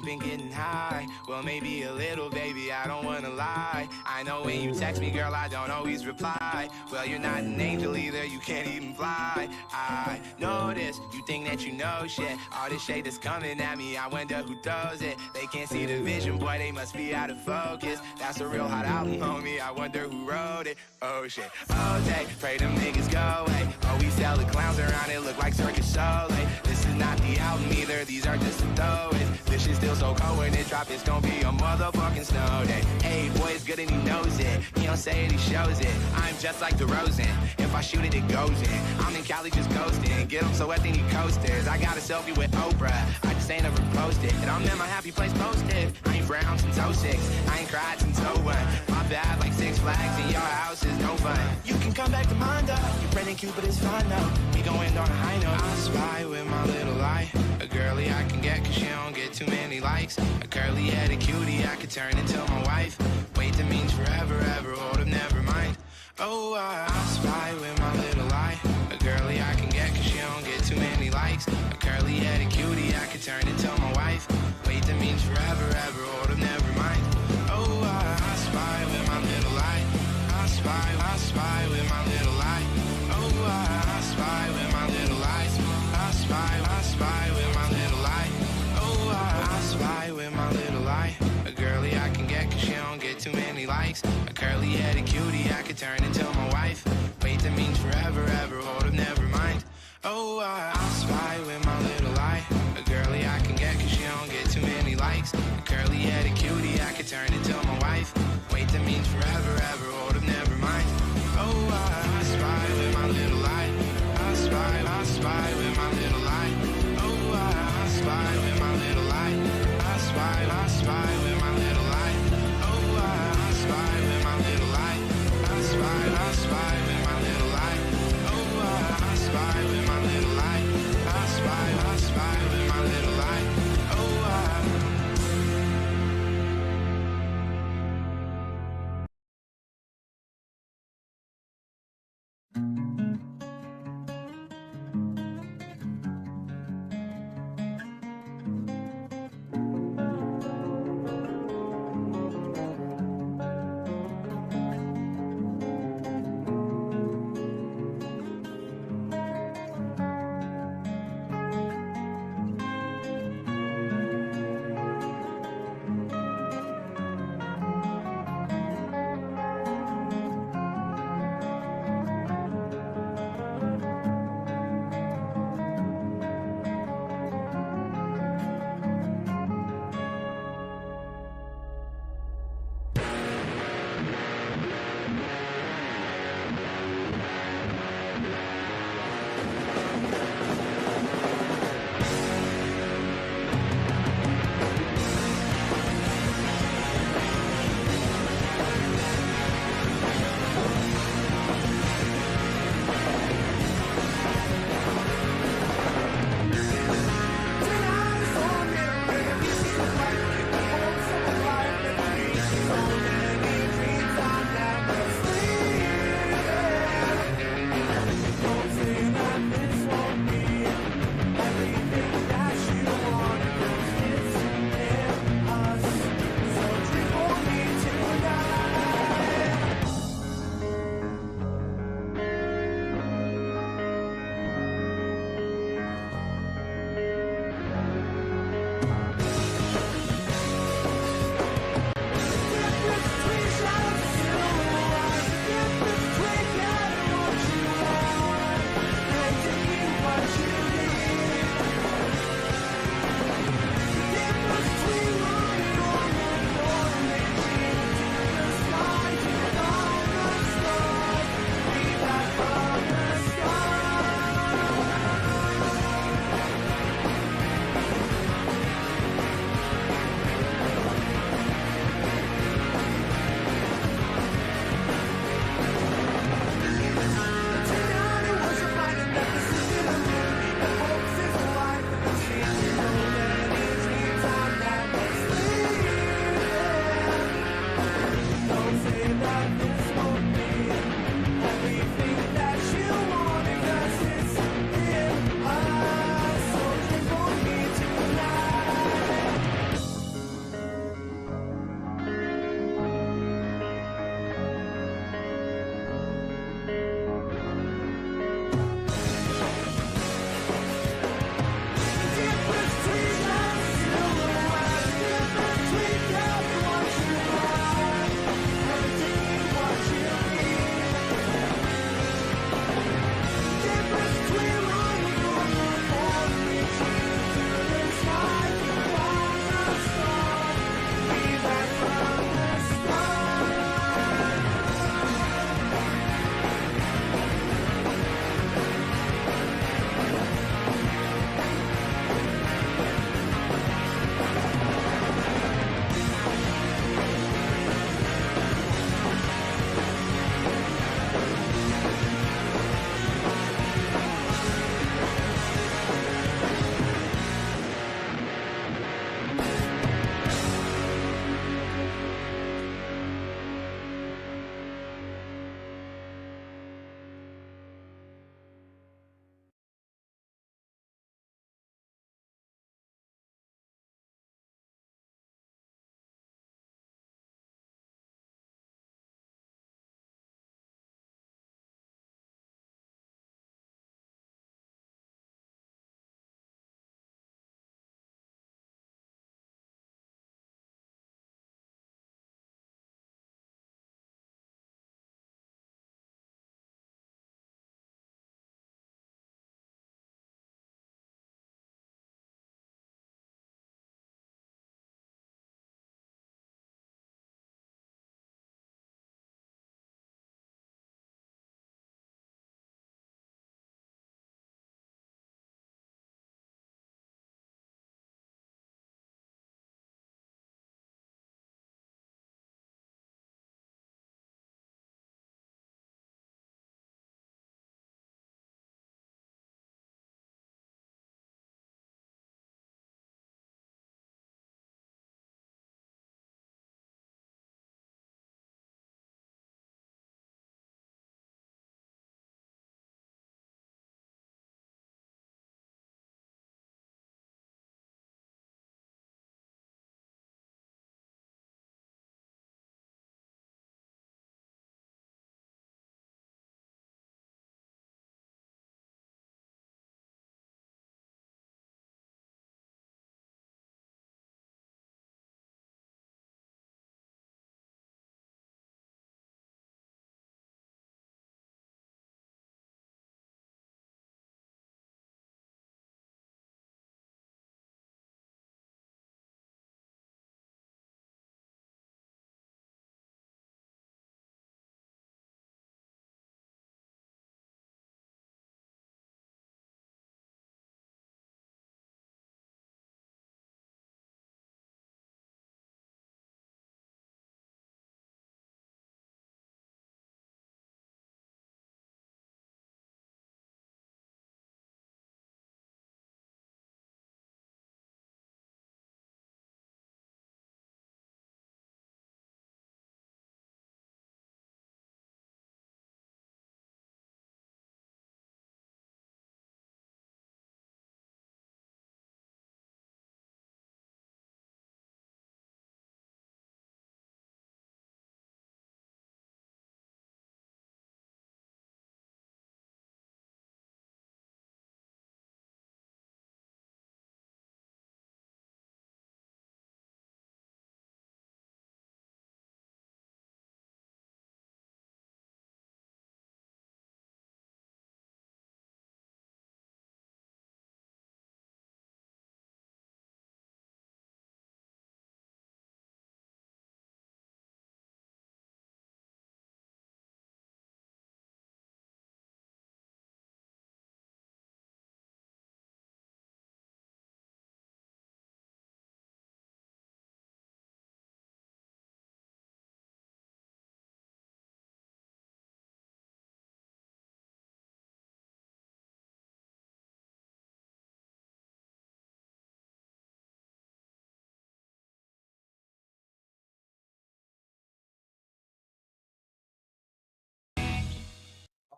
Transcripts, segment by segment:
been getting high? Well, maybe a little, baby, I don't wanna lie. I know when you text me, girl, I don't always reply. Well, you're not an angel either, you can't even fly. I know this, you think that you know shit. All this shade that's coming at me, I wonder who throws it. They can't see the vision, boy, they must be out of focus. That's a real hot album, homie, I wonder who wrote it. Oh shit, oh day, pray them niggas go away. Oh, we sell the clowns around it, look like Circus Soleil. This is not the album either, these are just the throwaways. This shit's still so cold when it drop, it's gonna be a motherfucking snow day. Hey, boy, it's good and he knows it. He don't say it, he shows it. I'm just like DeRozan. If I shoot it, it goes in. I'm in Cali just coasting. Get him so wet, then he coasters. I got a selfie with Oprah. I just ain't ever posted. And I'm in my happy place posted. I ain't frowned since '06. I ain't cried since '01. My bad like Six Flags and your house is no fun. You can come back to mine, though. You're pretty cute, but it's fine, though. We gon' end on a high note. I spy with my little eye. A girly I can get, cause she don't get too many likes. A curly-headed cutie I could turn into my wife. Wait, that means forever, ever, hold up, never mind. Oh, I spy with my little eye. A girly I can get, cause she don't get too many likes. A curly-headed cutie I could turn into my wife. Wait, that means forever, ever, hold up, never mind. Oh, I spy with my little eye. I spy with my little eye. Oh, I spy with my little eyes. I spy with my little eye. Oh, I spy with my little eye. A girly I can get, cause she don't get too many likes. A curly-headed cutie I could turn into my wife. Wait, that means forever, ever, hold up, never mind. Oh, I spy with my little eye. A girly I can get, cause she don't get too many likes. A curly-headed cutie I could turn into my wife. Wait, that means forever, ever, hold up, never mind. Oh, I spy with my little eye. I spy with my little eye. Oh, I spy with my little eye. I spy with my little eye. Oh, I spy with my little eye. I spy with my little eye. Oh, I spy with my little eye. I spy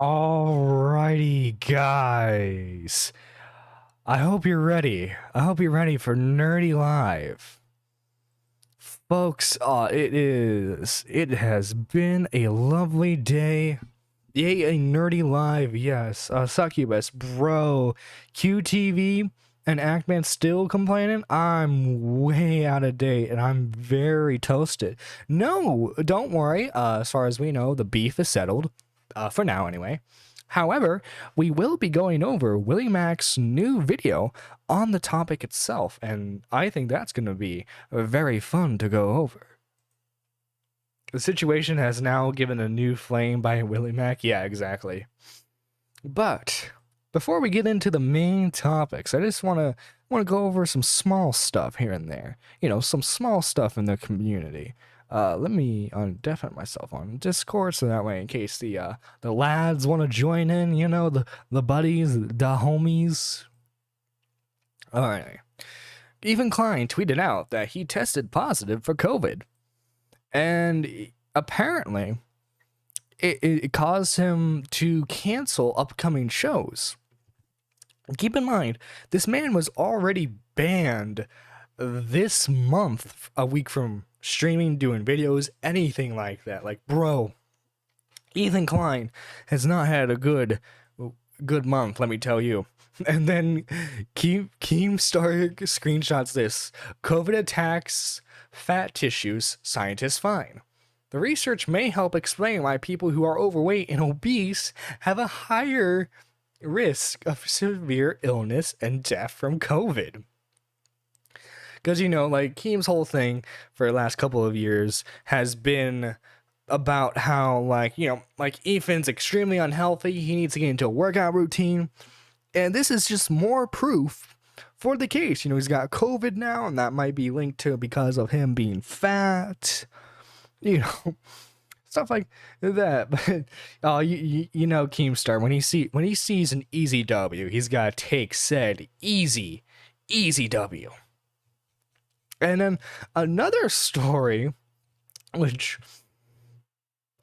Alrighty, guys. I hope you're ready. I hope you're ready for Nerdy Live. Folks, it has been a lovely day. Yay, a Nerdy Live, yes. Succubus, bro. QTV and Actman still complaining? I'm way out of date and I'm very toasted. No, don't worry. As far as we know, the beef is settled. For now, anyway. However, we will be going over Willie Mac's new video on the topic itself, and I think that's going to be very fun to go over. The situation has now given a new flame by Willie Mac. Yeah, exactly. But before we get into the main topics, I just want to go over some small stuff here and there. You know, some small stuff in the community. Let me definite myself on Discord so that way in case the lads want to join in, you know, the buddies, the homies. Alright. Even Klein tweeted out that he tested positive for COVID. And apparently, it caused him to cancel upcoming shows. Keep in mind, this man was already banned this month, a week from streaming, doing videos, anything like that. Like, bro, Ethan Klein has not had a good month, let me tell you. And then Keemstar screenshots this. COVID attacks fat tissues, scientists find. The research may help explain why people who are overweight and obese have a higher risk of severe illness and death from COVID. Because, you know, like, Keem's whole thing for the last couple of years has been about how, like, you know, like, Ethan's extremely unhealthy, he needs to get into a workout routine, and this is just more proof for the case. You know, he's got COVID now, and that might be linked to because of him being fat, you know, stuff like that. But, oh, you know, Keemstar, when he sees an easy W, he's got to take said easy W. And then another story, which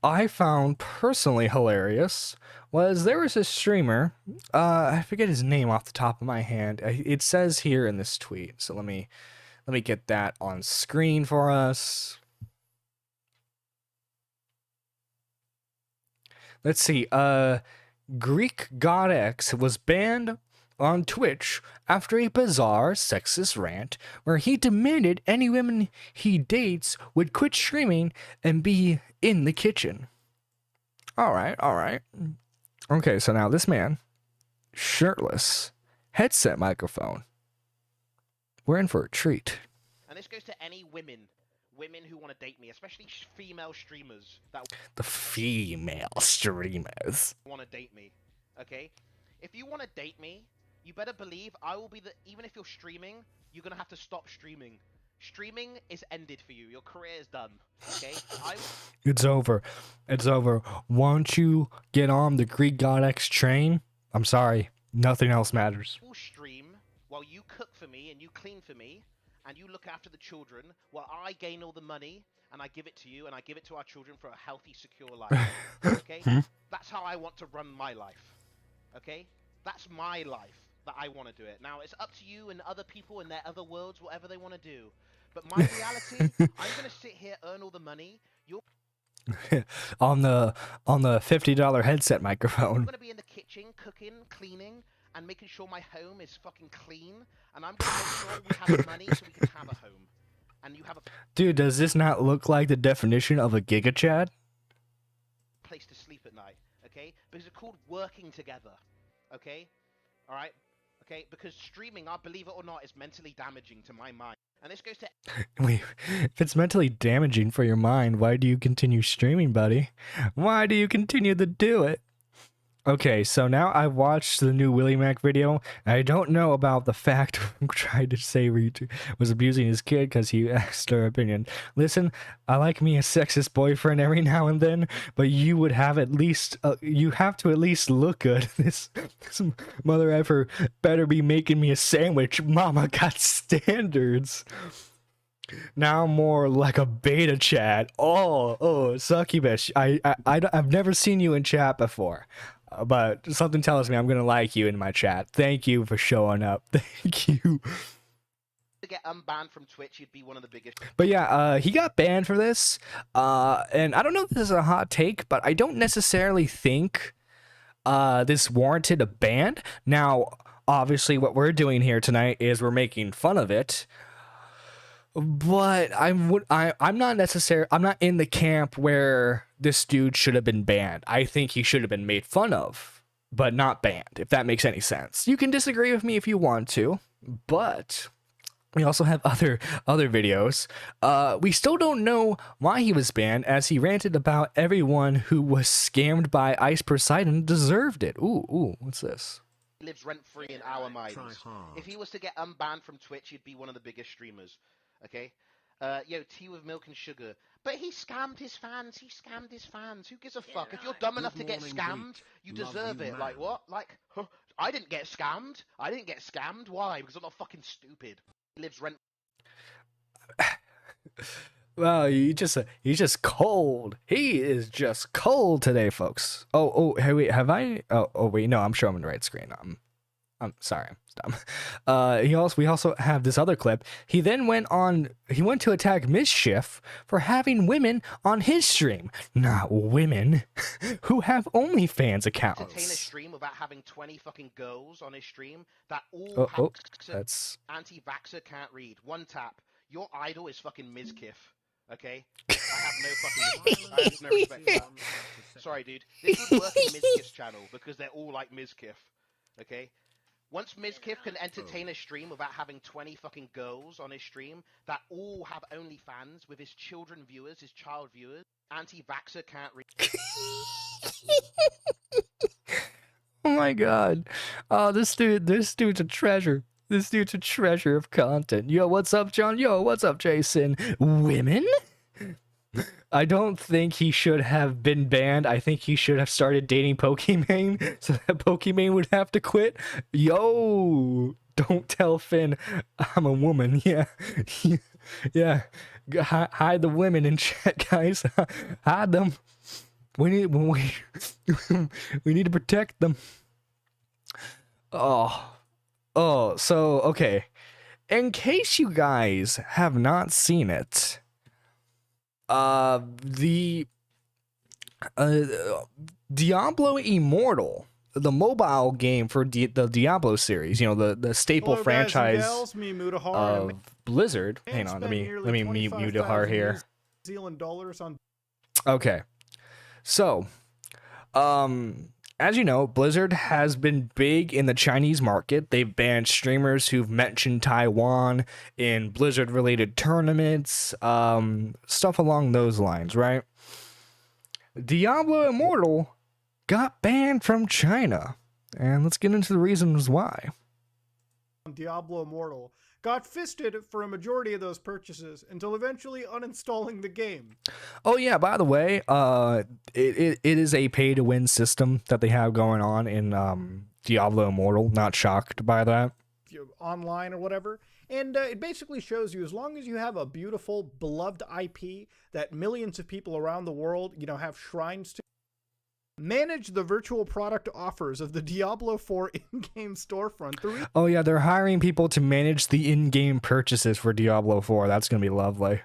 I found personally hilarious, was there was a streamer, I forget his name off the top of my hand. It says here in this tweet, so let me get that on screen for us. Let's see, Greek God X was banned on Twitch after a bizarre sexist rant where he demanded any women he dates would quit streaming and be in the kitchen. Alright. Okay, so now this man, shirtless, headset microphone. We're in for a treat. And this goes to any women who want to date me, especially female streamers the female streamers want to date me. Okay? If you want to date me, you better believe I will be even if you're streaming, you're going to have to stop streaming. Streaming is ended for you. Your career is done. Okay? It's over. Once you get on the Greek God X train, I'm sorry, nothing else matters. I will stream while you cook for me and you clean for me and you look after the children while I gain all the money and I give it to you and I give it to our children for a healthy, secure life. Okay? That's how I want to run my life. Okay? That's my life. That I want to do it. Now, it's up to you and other people in their other worlds, whatever they want to do. But my reality, I'm going to sit here, earn all the money. You're on the $50 headset microphone. going to be in the kitchen, cooking, cleaning, and making sure my home is fucking clean. And I'm going to make sure we have money so we can have a home. And you have a... Dude, does this not look like the definition of a Giga Chad? ...place to sleep at night, okay? Because it's called working together, okay? All right? Okay, because streaming, I believe it or not, is mentally damaging to my mind. And this goes to... Wait, if it's mentally damaging for your mind, why do you continue streaming, buddy? Why do you continue to do it? Okay, so now I watched the new Willie Mac video, and I don't know about the fact I'm trying to say was abusing his kid because he asked her opinion. Listen, I like me a sexist boyfriend every now and then, but you would have at least, you have to at least look good. This mother effer better be making me a sandwich. Mama got standards. Now more like a beta chat. Oh, Succubus, I've never seen you in chat before. But something tells me I'm gonna like you in my chat. Thank you for showing up. Thank you. To get unbanned from Twitch, you'd be one of the biggest. But yeah, he got banned for this. And I don't know if this is a hot take, but I don't necessarily think this warranted a ban. Now, obviously, what we're doing here tonight is we're making fun of it. But I'm not in the camp where this dude should have been banned. I think he should have been made fun of, but not banned, if that makes any sense. You can disagree with me if you want to, but we also have other videos. We still don't know why he was banned, as he ranted about everyone who was scammed by Ice Poseidon deserved it. Ooh, what's this? He lives rent-free in our minds. If he was to get unbanned from Twitch, he'd be one of the biggest streamers. Okay? Yo, tea with milk and sugar. But he scammed his fans. Who gives a fuck? If you're dumb enough to get scammed, you deserve it. Like, what? Like, I didn't get scammed. Why? Because I'm not fucking stupid. He lives rent. Well, he's just cold. He is just cold today, folks. Hey, wait, have I? Wait, no, I'm showing the right screen. I'm sorry, I'm dumb. We also have this other clip. He went to attack Mischief for having women on his stream, not women who have OnlyFans accounts. Entertain a stream without having 20 fucking girls on his stream that all that's anti-vaxxer can't read. One tap. Your idol is fucking Mizkif. Okay? I have no respect for that. Sorry, dude. This would work in Mizkif's channel because they're all like Mizkif. Okay? Once Mizkif can entertain a stream without having 20 fucking girls on his stream that all have OnlyFans with his child viewers, anti-vaxxer can't read. Oh my god. Oh, this dude's a treasure. This dude's a treasure of content. Yo, what's up, John? Yo, what's up, Jason? Women? I don't think he should have been banned. I think he should have started dating Pokimane so that Pokimane would have to quit. Yo, don't tell Finn I'm a woman. Yeah. Yeah. Hide the women in chat, guys. Hide them. We need to protect them. Oh, so, okay. In case you guys have not seen it, the Diablo Immortal, the mobile game for the Diablo series, the staple franchise of Blizzard. Hang on, let me mute Mutahar here. Okay, so, as you know, Blizzard has been big in the Chinese market. They've banned streamers who've mentioned Taiwan in Blizzard-related tournaments, stuff along those lines, right? Diablo Immortal got banned from China, and let's get into the reasons why. Diablo Immortal got fisted for a majority of those purchases until eventually uninstalling the game. Oh yeah, by the way, it is a pay-to-win system that they have going on in Diablo Immortal. Not shocked by that. Online or whatever. And it basically shows you, as long as you have a beautiful, beloved IP that millions of people around the world, have shrines to, manage the virtual product offers of the Diablo 4 in-game storefront. Oh yeah, they're hiring people to manage the in-game purchases for Diablo 4. That's going to be lovely.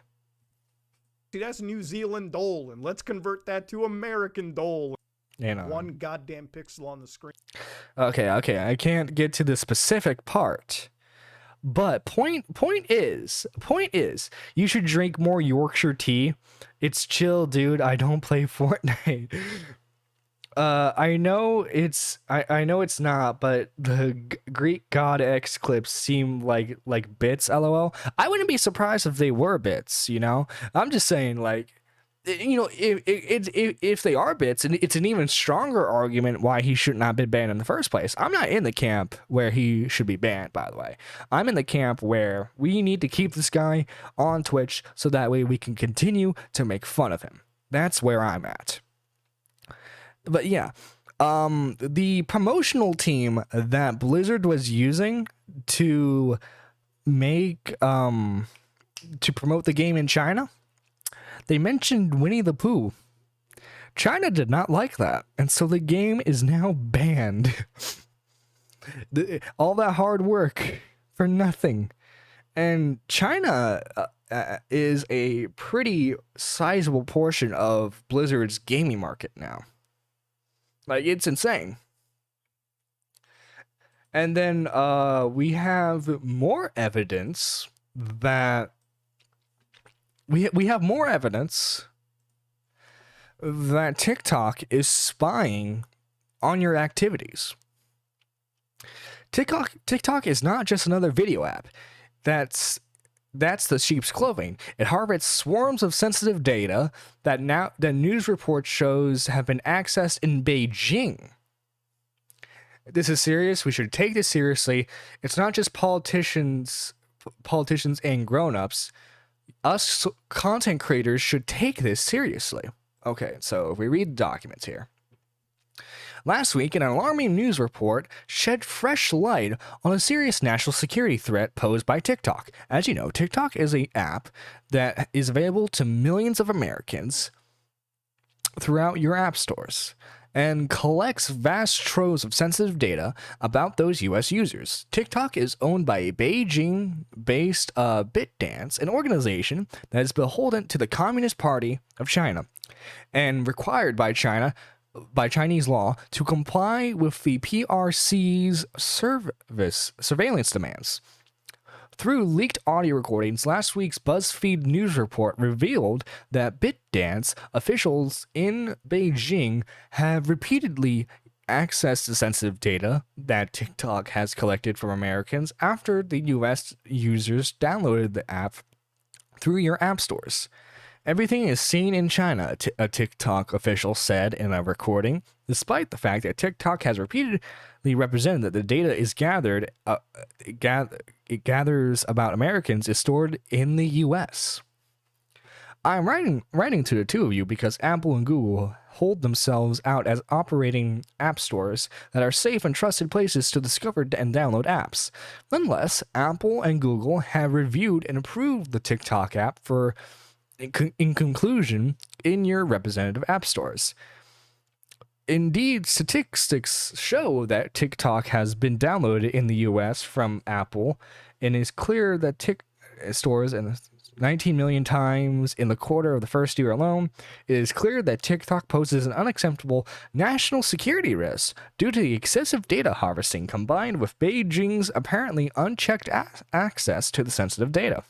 See, that's New Zealand dole, and let's convert that to American dole. One goddamn pixel on the screen. Okay, I can't get to the specific part. But point is, you should drink more Yorkshire tea. It's chill, dude. I don't play Fortnite. I know it's not, but the Greek God X clips seem like bits. LOL. I wouldn't be surprised if they were bits. I'm just saying, if they are bits, and it's an even stronger argument why he should not have been banned in the first place. I'm not in the camp where he should be banned, by the way. I'm in the camp where we need to keep this guy on Twitch so that way we can continue to make fun of him. That's where I'm at. But yeah, the promotional team that Blizzard was using to make to promote the game in China, they mentioned Winnie the Pooh. China did not like that, and so the game is now banned. All that hard work for nothing. And China is a pretty sizable portion of Blizzard's gaming market now. Like, it's insane. And then we have more evidence that we have more evidence that TikTok is spying on your activities. TikTok is not just another video app. That's the sheep's clothing. It harvests swarms of sensitive data that news report shows have been accessed in Beijing. This is serious. We should take this seriously. It's not just politicians and grown-ups. Us content creators should take this seriously. Okay, so if we read the documents here. Last week, an alarming news report shed fresh light on a serious national security threat posed by TikTok. As you know, TikTok is an app that is available to millions of Americans throughout your app stores and collects vast troves of sensitive data about those U.S. users. TikTok is owned by a Beijing-based BitDance, an organization that is beholden to the Communist Party of China and required by Chinese law to comply with the PRC's surveillance demands. Through leaked audio recordings, last week's BuzzFeed news report revealed that BitDance officials in Beijing have repeatedly accessed the sensitive data that TikTok has collected from Americans after the US users downloaded the app through your app stores. Everything is seen in China, a TikTok official said in a recording, despite the fact that TikTok has repeatedly represented that the data is it gathers about Americans is stored in the U.S. I'm writing to the two of you because Apple and Google hold themselves out as operating app stores that are safe and trusted places to discover and download apps. Nonetheless, Apple and Google have reviewed and approved the TikTok app for in conclusion, in your representative app stores. Indeed, statistics show that TikTok has been downloaded in the US from Apple, and it's clear that stores and 19 million times in the quarter of the first year alone. It is clear that TikTok poses an unacceptable national security risk due to the excessive data harvesting combined with Beijing's apparently unchecked access to the sensitive data.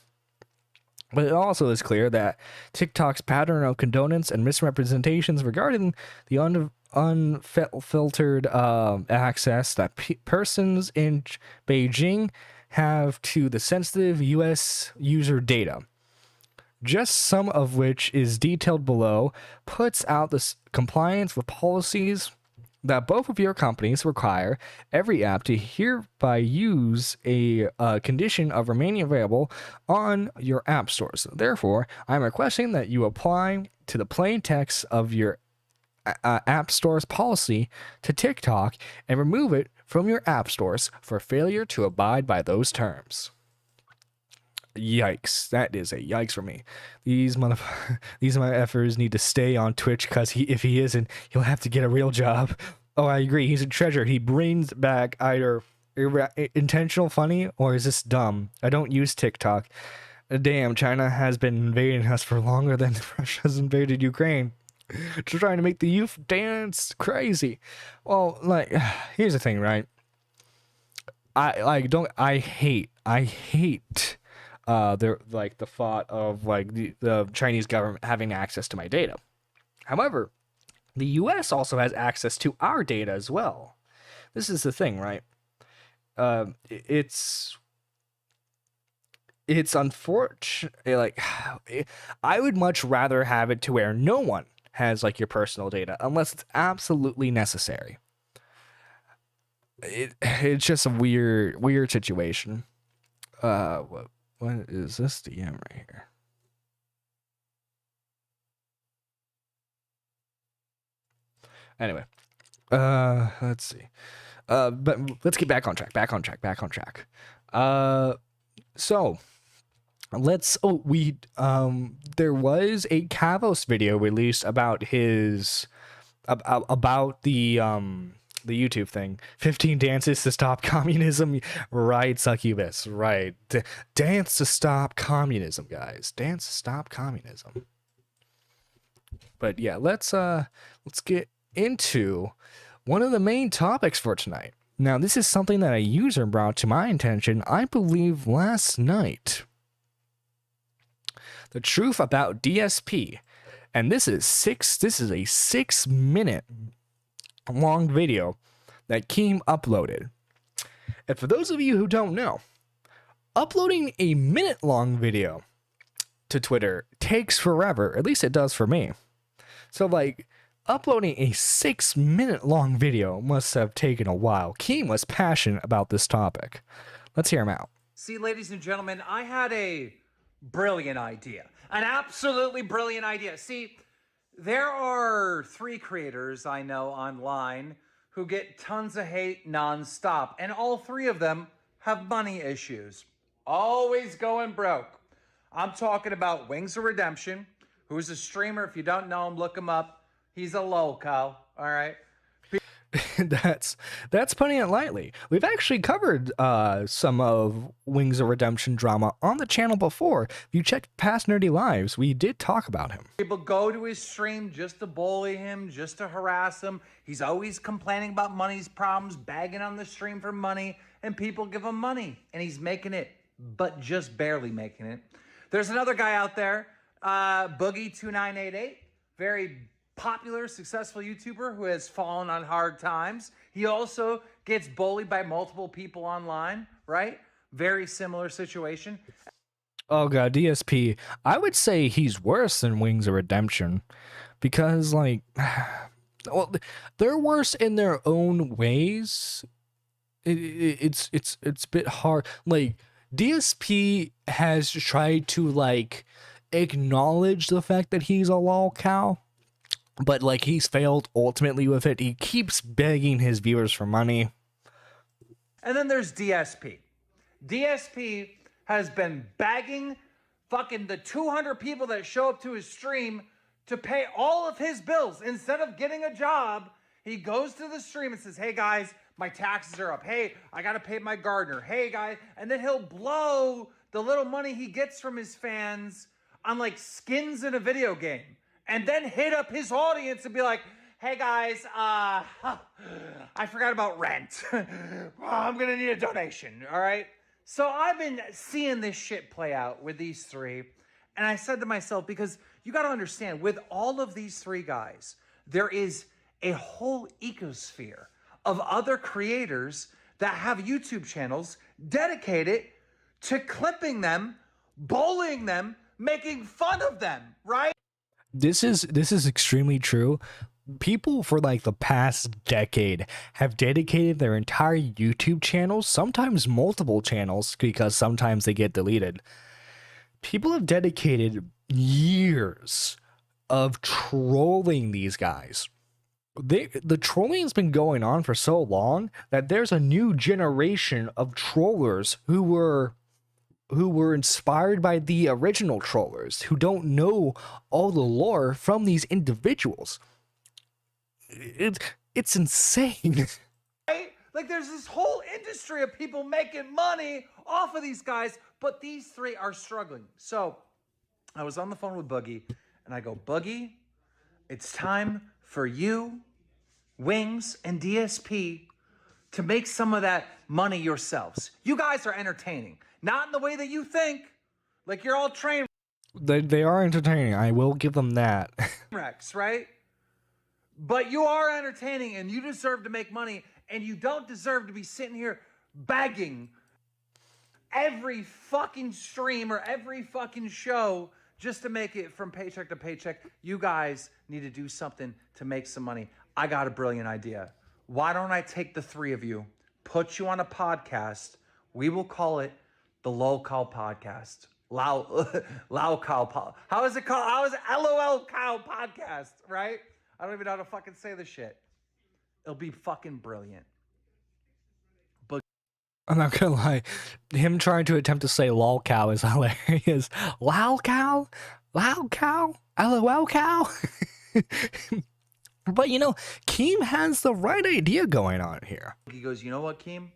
But it also is clear that TikTok's pattern of condonance and misrepresentations regarding the unfiltered access that persons in Beijing have to the sensitive U.S. user data, just some of which is detailed below, puts out the compliance with policies that both of your companies require every app to hereby use a condition of remaining available on your app stores. Therefore, I'm requesting that you apply to the plain text of your app store's policy to TikTok and remove it from your app stores for failure to abide by those terms. Yikes. That is a yikes for me. These motherfuckers need to stay on Twitch because if he isn't, he'll have to get a real job. Oh, I agree. He's a treasure. He brings back either intentional funny or is this dumb. I don't use TikTok. Damn, China has been invading us for longer than Russia's invaded Ukraine. Just trying to make the youth dance crazy. Well, like, here's the thing, right? I hate the thought of like the Chinese government having access to my data. However, the US also has access to our data as well. This is the thing, right? It's unfortunate. Like, I would much rather have it to where no one has like your personal data unless it's absolutely necessary. It's just a weird situation. What is this DM right here? Anyway, let's see. But let's get back on track. So let's. There was a Kavos video released about his about the YouTube thing. 15 dances to stop communism. Right, Succubus. Right. Dance to stop communism, guys. Dance to stop communism. But yeah, let's get into one of the main topics for tonight. Now, this is something that a user brought to my attention, I believe, last night. The truth about DSP. And this is a 6-minute long video that Keem uploaded. And for those of you who don't know, uploading a minute-long video to Twitter takes forever. At least it does for me. So, like, uploading a 6-minute-long video must have taken a while. Keem was passionate about this topic. Let's hear him out. See, ladies and gentlemen, I had a brilliant idea. An absolutely brilliant idea. See, there are 3 creators I know online who get tons of hate nonstop, and all 3 of them have money issues. Always going broke. I'm talking about Wings of Redemption, who's a streamer. If you don't know him, look him up. He's a Lolcow, all right? That's putting it lightly. We've actually covered some of Wings of Redemption drama on the channel before. If you checked past Nerdy Lives, we did talk about him. People go to his stream just to bully him, just to harass him. He's always complaining about money's problems, bagging on the stream for money, and people give him money. And he's making it, but just barely making it. There's another guy out there, Boogie2988, very popular, successful YouTuber who has fallen on hard times. He also gets bullied by multiple people online, right? Very similar situation. Oh god, DSP. I would say he's worse than Wings of Redemption because, like, well, they're worse in their own ways. It's a bit hard. Like, DSP has tried to, like, acknowledge the fact that he's a lolcow, but, like, he's failed ultimately with it. He keeps begging his viewers for money. And then there's DSP. DSP has been begging fucking the 200 people that show up to his stream to pay all of his bills. Instead of getting a job, he goes to the stream and says, hey guys, my taxes are up. Hey, I got to pay my gardener. Hey guys. And then he'll blow the little money he gets from his fans on, like, skins in a video game. And then hit up his audience and be like, hey guys, I forgot about rent. I'm going to need a donation, all right? So I've been seeing this shit play out with these 3. And I said to myself, because you got to understand, with all of these 3 guys, there is a whole ecosphere of other creators that have YouTube channels dedicated to clipping them, bullying them, making fun of them, right? This is extremely true. People for, like, the past decade have dedicated their entire YouTube channels, sometimes multiple channels, because sometimes they get deleted. People have dedicated years of trolling these guys. The trolling has been going on for so long that there's a new generation of trollers who were inspired by the original trollers, who don't know all the lore from these individuals. It's insane. Right? Like, there's this whole industry of people making money off of these guys, but these 3 are struggling. So I was on the phone with Boogie, and I go, Boogie, it's time for you, Wings, and DSP to make some of that money yourselves. You guys are entertaining. Not in the way that you think. Like, you're all train They are entertaining. I will give them that. wrecks, right? But you are entertaining, and you deserve to make money, and you don't deserve to be sitting here begging every fucking stream or every fucking show just to make it from paycheck to paycheck. You guys need to do something to make some money. I got a brilliant idea. Why don't I take the 3 of you, put you on a podcast? We will call it the Lolcow Podcast. Lolcow. How is it called? How is it? LOL Cow Podcast, right? I don't even know how to fucking say this shit. It'll be fucking brilliant. I'm not gonna lie, him trying to attempt to say lolcow is hilarious. Lolcow? Lolcow? LOL cow? But Keem has the right idea going on here. He goes, you know what, Keem?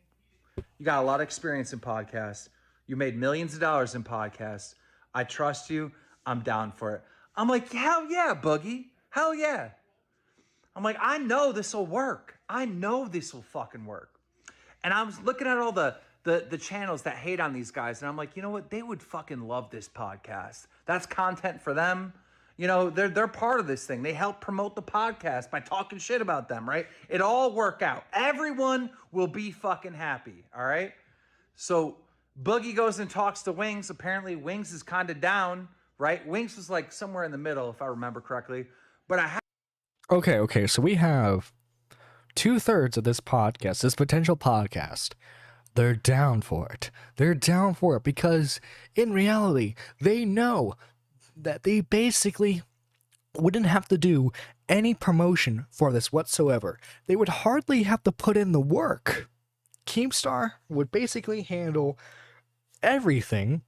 You got a lot of experience in podcasts. You made millions of dollars in podcasts. I trust you. I'm down for it. I'm like, hell yeah, Boogie. Hell yeah. I'm like, I know this will work. I know this will fucking work. And I was looking at all the channels that hate on these guys, and I'm like, you know what? They would fucking love this podcast. That's content for them. They're part of this thing. They help promote the podcast by talking shit about them, right? It all work out. Everyone will be fucking happy, all right? So Boogie goes and talks to Wings. Apparently Wings is kind of down, right? Wings was like somewhere in the middle, if I remember correctly. But Okay, so we have 2/3 of this podcast, this potential podcast. They're down for it. They're down for it because in reality, they know that they basically wouldn't have to do any promotion for this whatsoever. They would hardly have to put in the work. Keemstar would basically handle everything,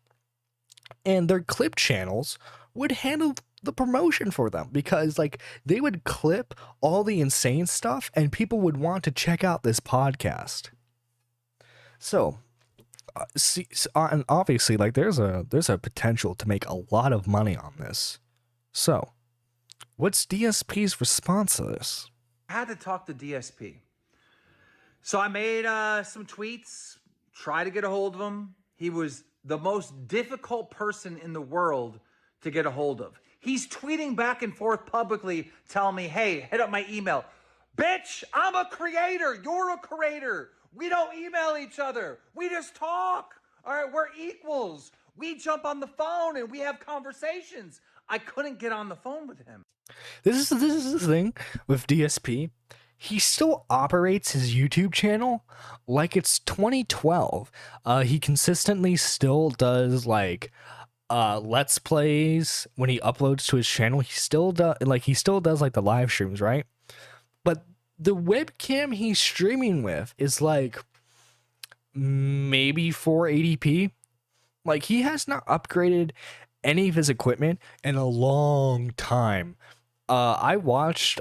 and their clip channels would handle the promotion for them because they would clip all the insane stuff and people would want to check out this podcast. So and obviously there's a potential to make a lot of money on this. So what's DSP's response to this? I had to talk to DSP. So I made some tweets, try to get a hold of him. He was the most difficult person in the world to get a hold of. He's tweeting back and forth publicly, telling me, hey, hit up my email. Bitch, I'm a creator. You're a creator. We don't email each other. We just talk. All right, we're equals. We jump on the phone and we have conversations. I couldn't get on the phone with him. This is the thing with DSP. He still operates his YouTube channel like it's 2012. He consistently still does let's plays when he uploads to his channel. He still does the live streams, right? But the webcam he's streaming with is maybe 480p. He has not upgraded any of his equipment in a long time. I watched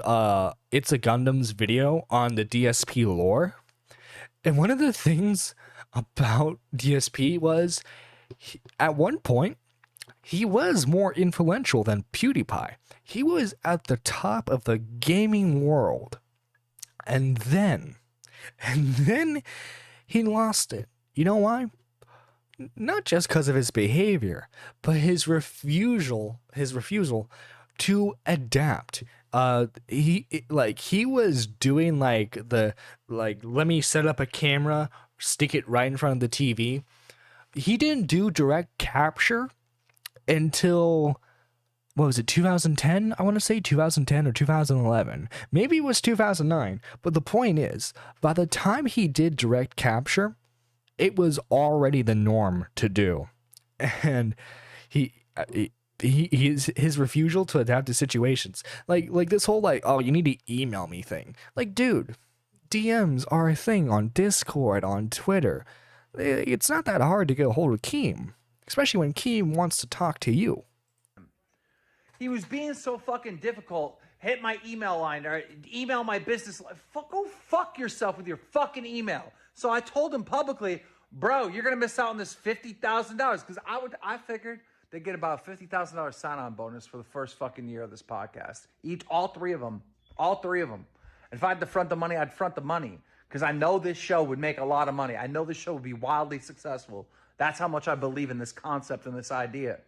It's a Gundam's video on the DSP lore, and one of the things about DSP was at one point he was more influential than PewDiePie. He was at the top of the gaming world. And then he lost it. You know why? Not just because of his behavior, but his refusal to adapt. He was doing let me set up a camera, stick it right in front of the TV. He didn't do direct capture until, what was it, 2010? I want to say 2010 or 2011. Maybe it was 2009. But the point is, by the time he did direct capture, it was already the norm to do. And his refusal to adapt to situations, like this whole oh, you need to email me thing. Dude, DMs are a thing on Discord, on Twitter. It's not that hard to get a hold of Keem, especially when Keem wants to talk to you. He was being so fucking difficult. Hit my email line or email my business line. Go fuck yourself with your fucking email. So I told him publicly, bro, you're gonna miss out on this $50,000 because I figured they get about a $50,000 sign-on bonus for the first fucking year of this podcast. All three of them. And if I had to front the money, I'd front the money because I know this show would make a lot of money. I know this show would be wildly successful. That's how much I believe in this concept and this idea.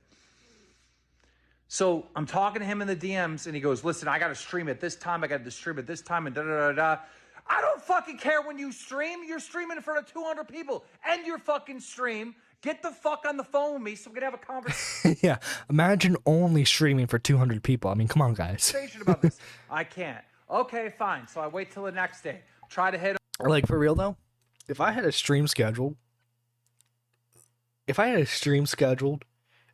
So I'm talking to him in the DMs, and he goes, listen, I got to stream at this time. I got to stream at this time, and da-da-da-da. I don't fucking care when you stream. You're streaming in front of 200 people. End your fucking stream. Get the fuck on the phone with me so we can have a conversation. Yeah, imagine only streaming for 200 people. I mean, come on, guys. About this. I can't. Okay, fine. So I wait till the next day. Try to hit him. For real, though, if I had a stream scheduled,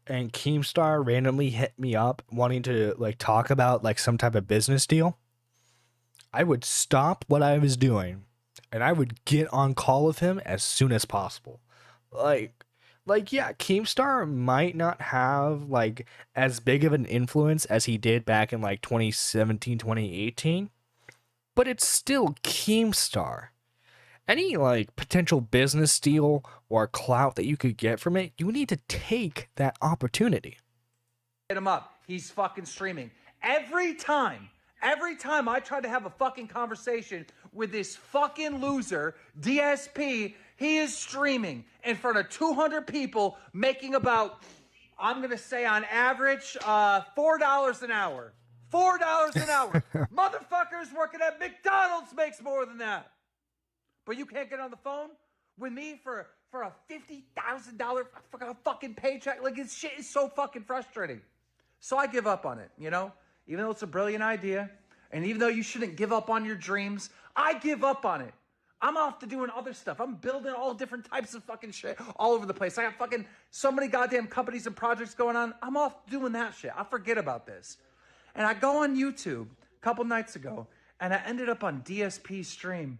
and Keemstar randomly hit me up wanting to talk about some type of business deal, I would stop what I was doing and I would get on call with him as soon as possible. Yeah, Keemstar might not have as big of an influence as he did back in 2017, 2018, but it's still Keemstar. Any like potential business deal or clout that you could get from it, you need to take that opportunity. Hit him up. He's fucking streaming. Every time I try to have a fucking conversation with this fucking loser, DSP, he is streaming in front of 200 people making about, I'm going to say on average, $4 an hour. $4 an hour. Motherfuckers working at McDonald's makes more than that. But you can't get on the phone with me for a $50,000 fucking paycheck. Like, this shit is so fucking frustrating. So I give up on it, you know? Even though it's a brilliant idea, and even though you shouldn't give up on your dreams, I give up on it. I'm off to doing other stuff. I'm building all different types of fucking shit all over the place. I got fucking so many goddamn companies and projects going on. I'm off doing that shit. I forget about this. And I go on YouTube a couple nights ago, and I ended up on DSP's stream.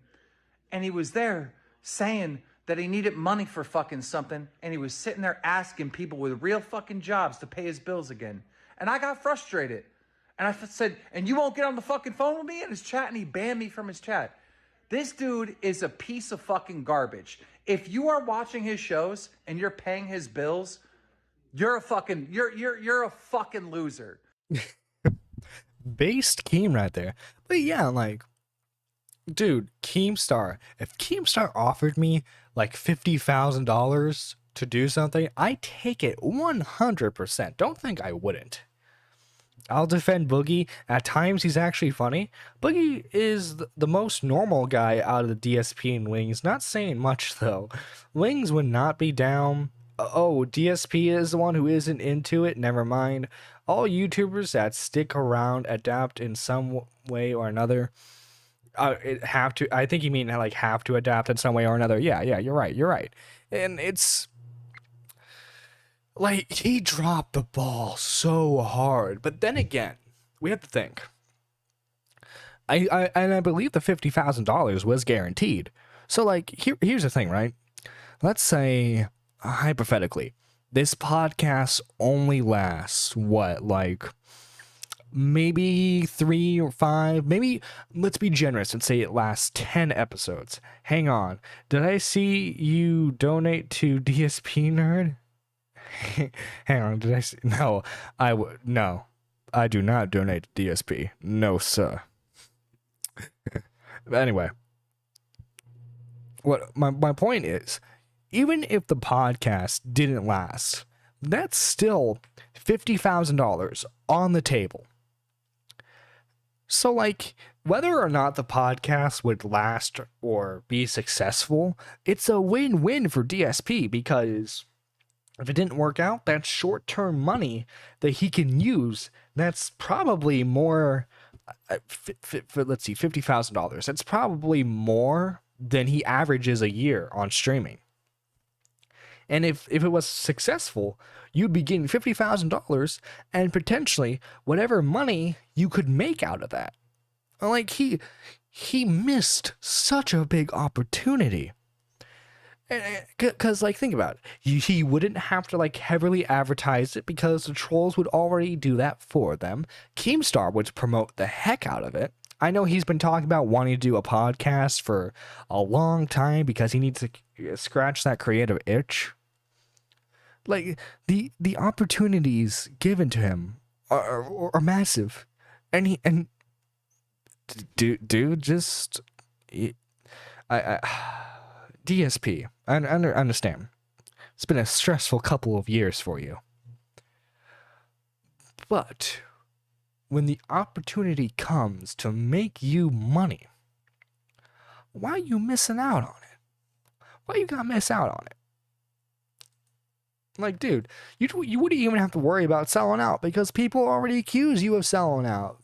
And he was there saying that he needed money for fucking something. And he was sitting there asking people with real fucking jobs to pay his bills again. And I got frustrated. And I said, and you won't get on the fucking phone with me? In his chat, and he banned me from his chat. This dude is a piece of fucking garbage. If you are watching his shows and you're paying his bills, you're a fucking, you're a fucking loser. Based Keem right there. But yeah, like, dude, Keemstar. If Keemstar offered me like $50,000 to do something, I take it 100%. Don't think I wouldn't. I'll defend Boogie. At times, he's actually funny. Boogie is the most normal guy out of the DSP and Wings. Not saying much, though. Wings would not be down. Oh, DSP is the one who isn't into it. Never mind. All YouTubers that stick around, adapt in some way or another. Have to. I think you mean like have to adapt in some way or another. Yeah, you're right. And it's like he dropped the ball so hard. But then again, we have to think. I believe the $50,000 was guaranteed. So like here's the thing, right? Let's say hypothetically, this podcast only lasts what, like maybe 3 or 5, maybe let's be generous and say it lasts 10 episodes. Hang on. Did I see you donate to DSP Nerd? Hang on, did I see? No, no. I do not donate to DSP. No, sir. But anyway, what my point is, even if the podcast didn't last, that's still $50,000 on the table. So, like, whether or not the podcast would last or be successful, it's a win-win for DSP, because if it didn't work out, that's short-term money that he can use. That's probably more, let's see, $50,000. That's probably more than he averages a year on streaming. And if it was successful, you'd be getting $50,000 and potentially whatever money you could make out of that. Like, he missed such a big opportunity. Because, like, think about it. He wouldn't have to, like, heavily advertise it because the trolls would already do that for them. Keemstar would promote the heck out of it. I know he's been talking about wanting to do a podcast for a long time because he needs to scratch that creative itch. Like, the opportunities given to him are massive. And dude, just... DSP, I understand. It's been a stressful couple of years for you. But when the opportunity comes to make you money, why are you missing out on it? Why you gotta miss out on it? Like, dude, you wouldn't even have to worry about selling out because people already accuse you of selling out.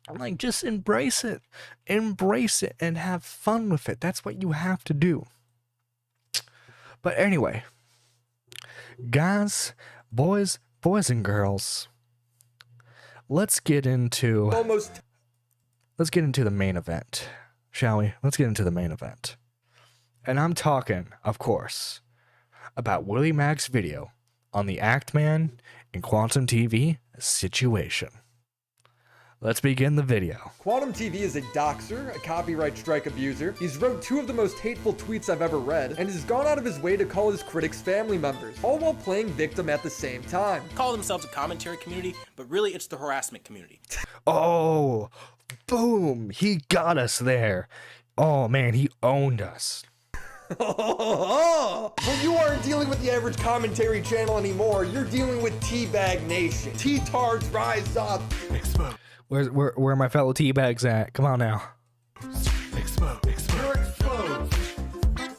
Like, just embrace it. Embrace it and have fun with it. That's what you have to do. But anyway, guys, boys and girls, let's get into the main event, shall we? Let's get into the main event. And I'm talking, of course, about Willie Mack's video on the Act Man and Quantum TV situation. Let's begin the video. Quantum TV is a doxer, a copyright strike abuser. He's wrote 2 of the most hateful tweets I've ever read, and has gone out of his way to call his critics family members, all while playing victim at the same time. Call themselves a commentary community, but really it's the harassment community. Oh, boom, he got us there. Oh man, he owned us. Well, you aren't dealing with the average commentary channel anymore. You're dealing with Teabag Nation. T-tards rise up. Exposed. Where are my fellow teabags at? Come on now. Exposed. You're exposed.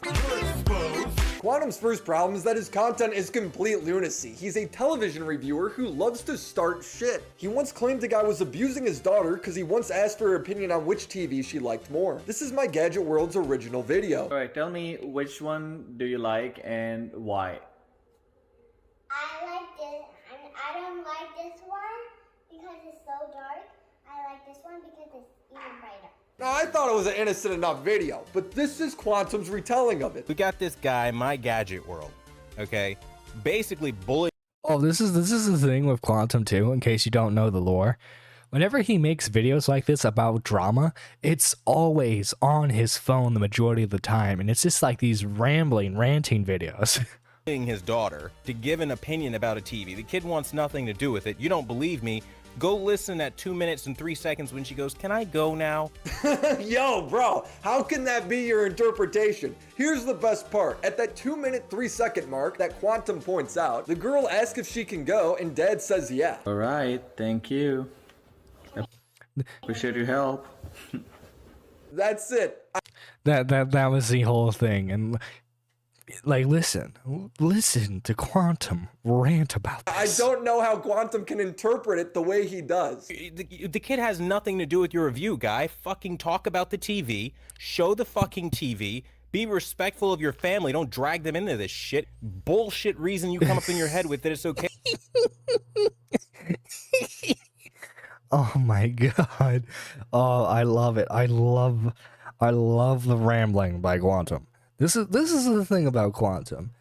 You're exposed. Quantum's first problem is that his content is complete lunacy. He's a television reviewer who loves to start shit. He once claimed a guy was abusing his daughter because he once asked for her opinion on which TV she liked more. This is My Gadget World's original video. Alright, tell me which one do you like and why? I like this. I don't like this one because it's so dark. I like this one because it's even brighter. Now, I thought it was an innocent enough video, but this is Quantum's retelling of it. We got this guy, My Gadget World, okay? Basically bullying Oh, this is the thing with Quantum too, in case you don't know the lore. Whenever he makes videos like this about drama, it's always on his phone the majority of the time, and it's just like these rambling, ranting videos. his daughter to give an opinion about a TV. The kid wants nothing to do with it. You don't believe me? Go listen at 2 minutes and 3 seconds when she goes, "Can I go now?" Yo, bro, how can that be your interpretation? Here's the best part. At that 2-minute, 3-second mark that Quantum points out, the girl asks if she can go, and Dad says yeah. Alright, thank you. Appreciate your help. That's it. That was the whole thing, and like listen to Quantum rant about I this. don't know how Quantum can interpret it the way he does. The kid has nothing to do with your review, guy. Fucking talk about the TV. Show the fucking TV. Be respectful of your family. Don't drag them into this shit. Bullshit reason you come up in your head with that it's okay. Oh my god. Oh, I love it. I love the rambling by Quantum. This is the thing about Quantum.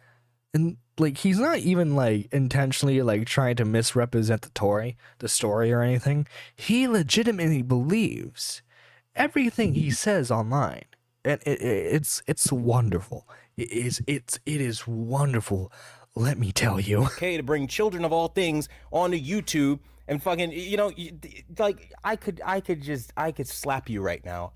And like he's not even like intentionally like trying to misrepresent the story or anything. He legitimately believes everything he says online. And it's wonderful. It is wonderful. Let me tell you. Okay to bring children of all things onto YouTube and fucking, you know, like I could slap you right now.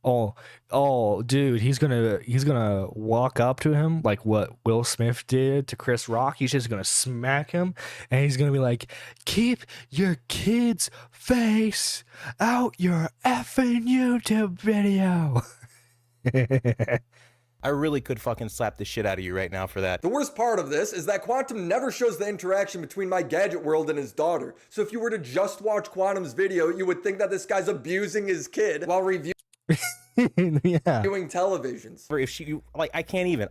Oh, dude, he's gonna walk up to him like what Will Smith did to Chris Rock. He's just gonna smack him, and he's gonna be like, "Keep your kid's face out your effing YouTube video." I really could fucking slap the shit out of you right now for that. The worst part of this is that Quantum never shows the interaction between My Gadget World and his daughter. So if you were to just watch Quantum's video, you would think that this guy's abusing his kid while reviewing Yeah. televisions. If she, like, I can't even.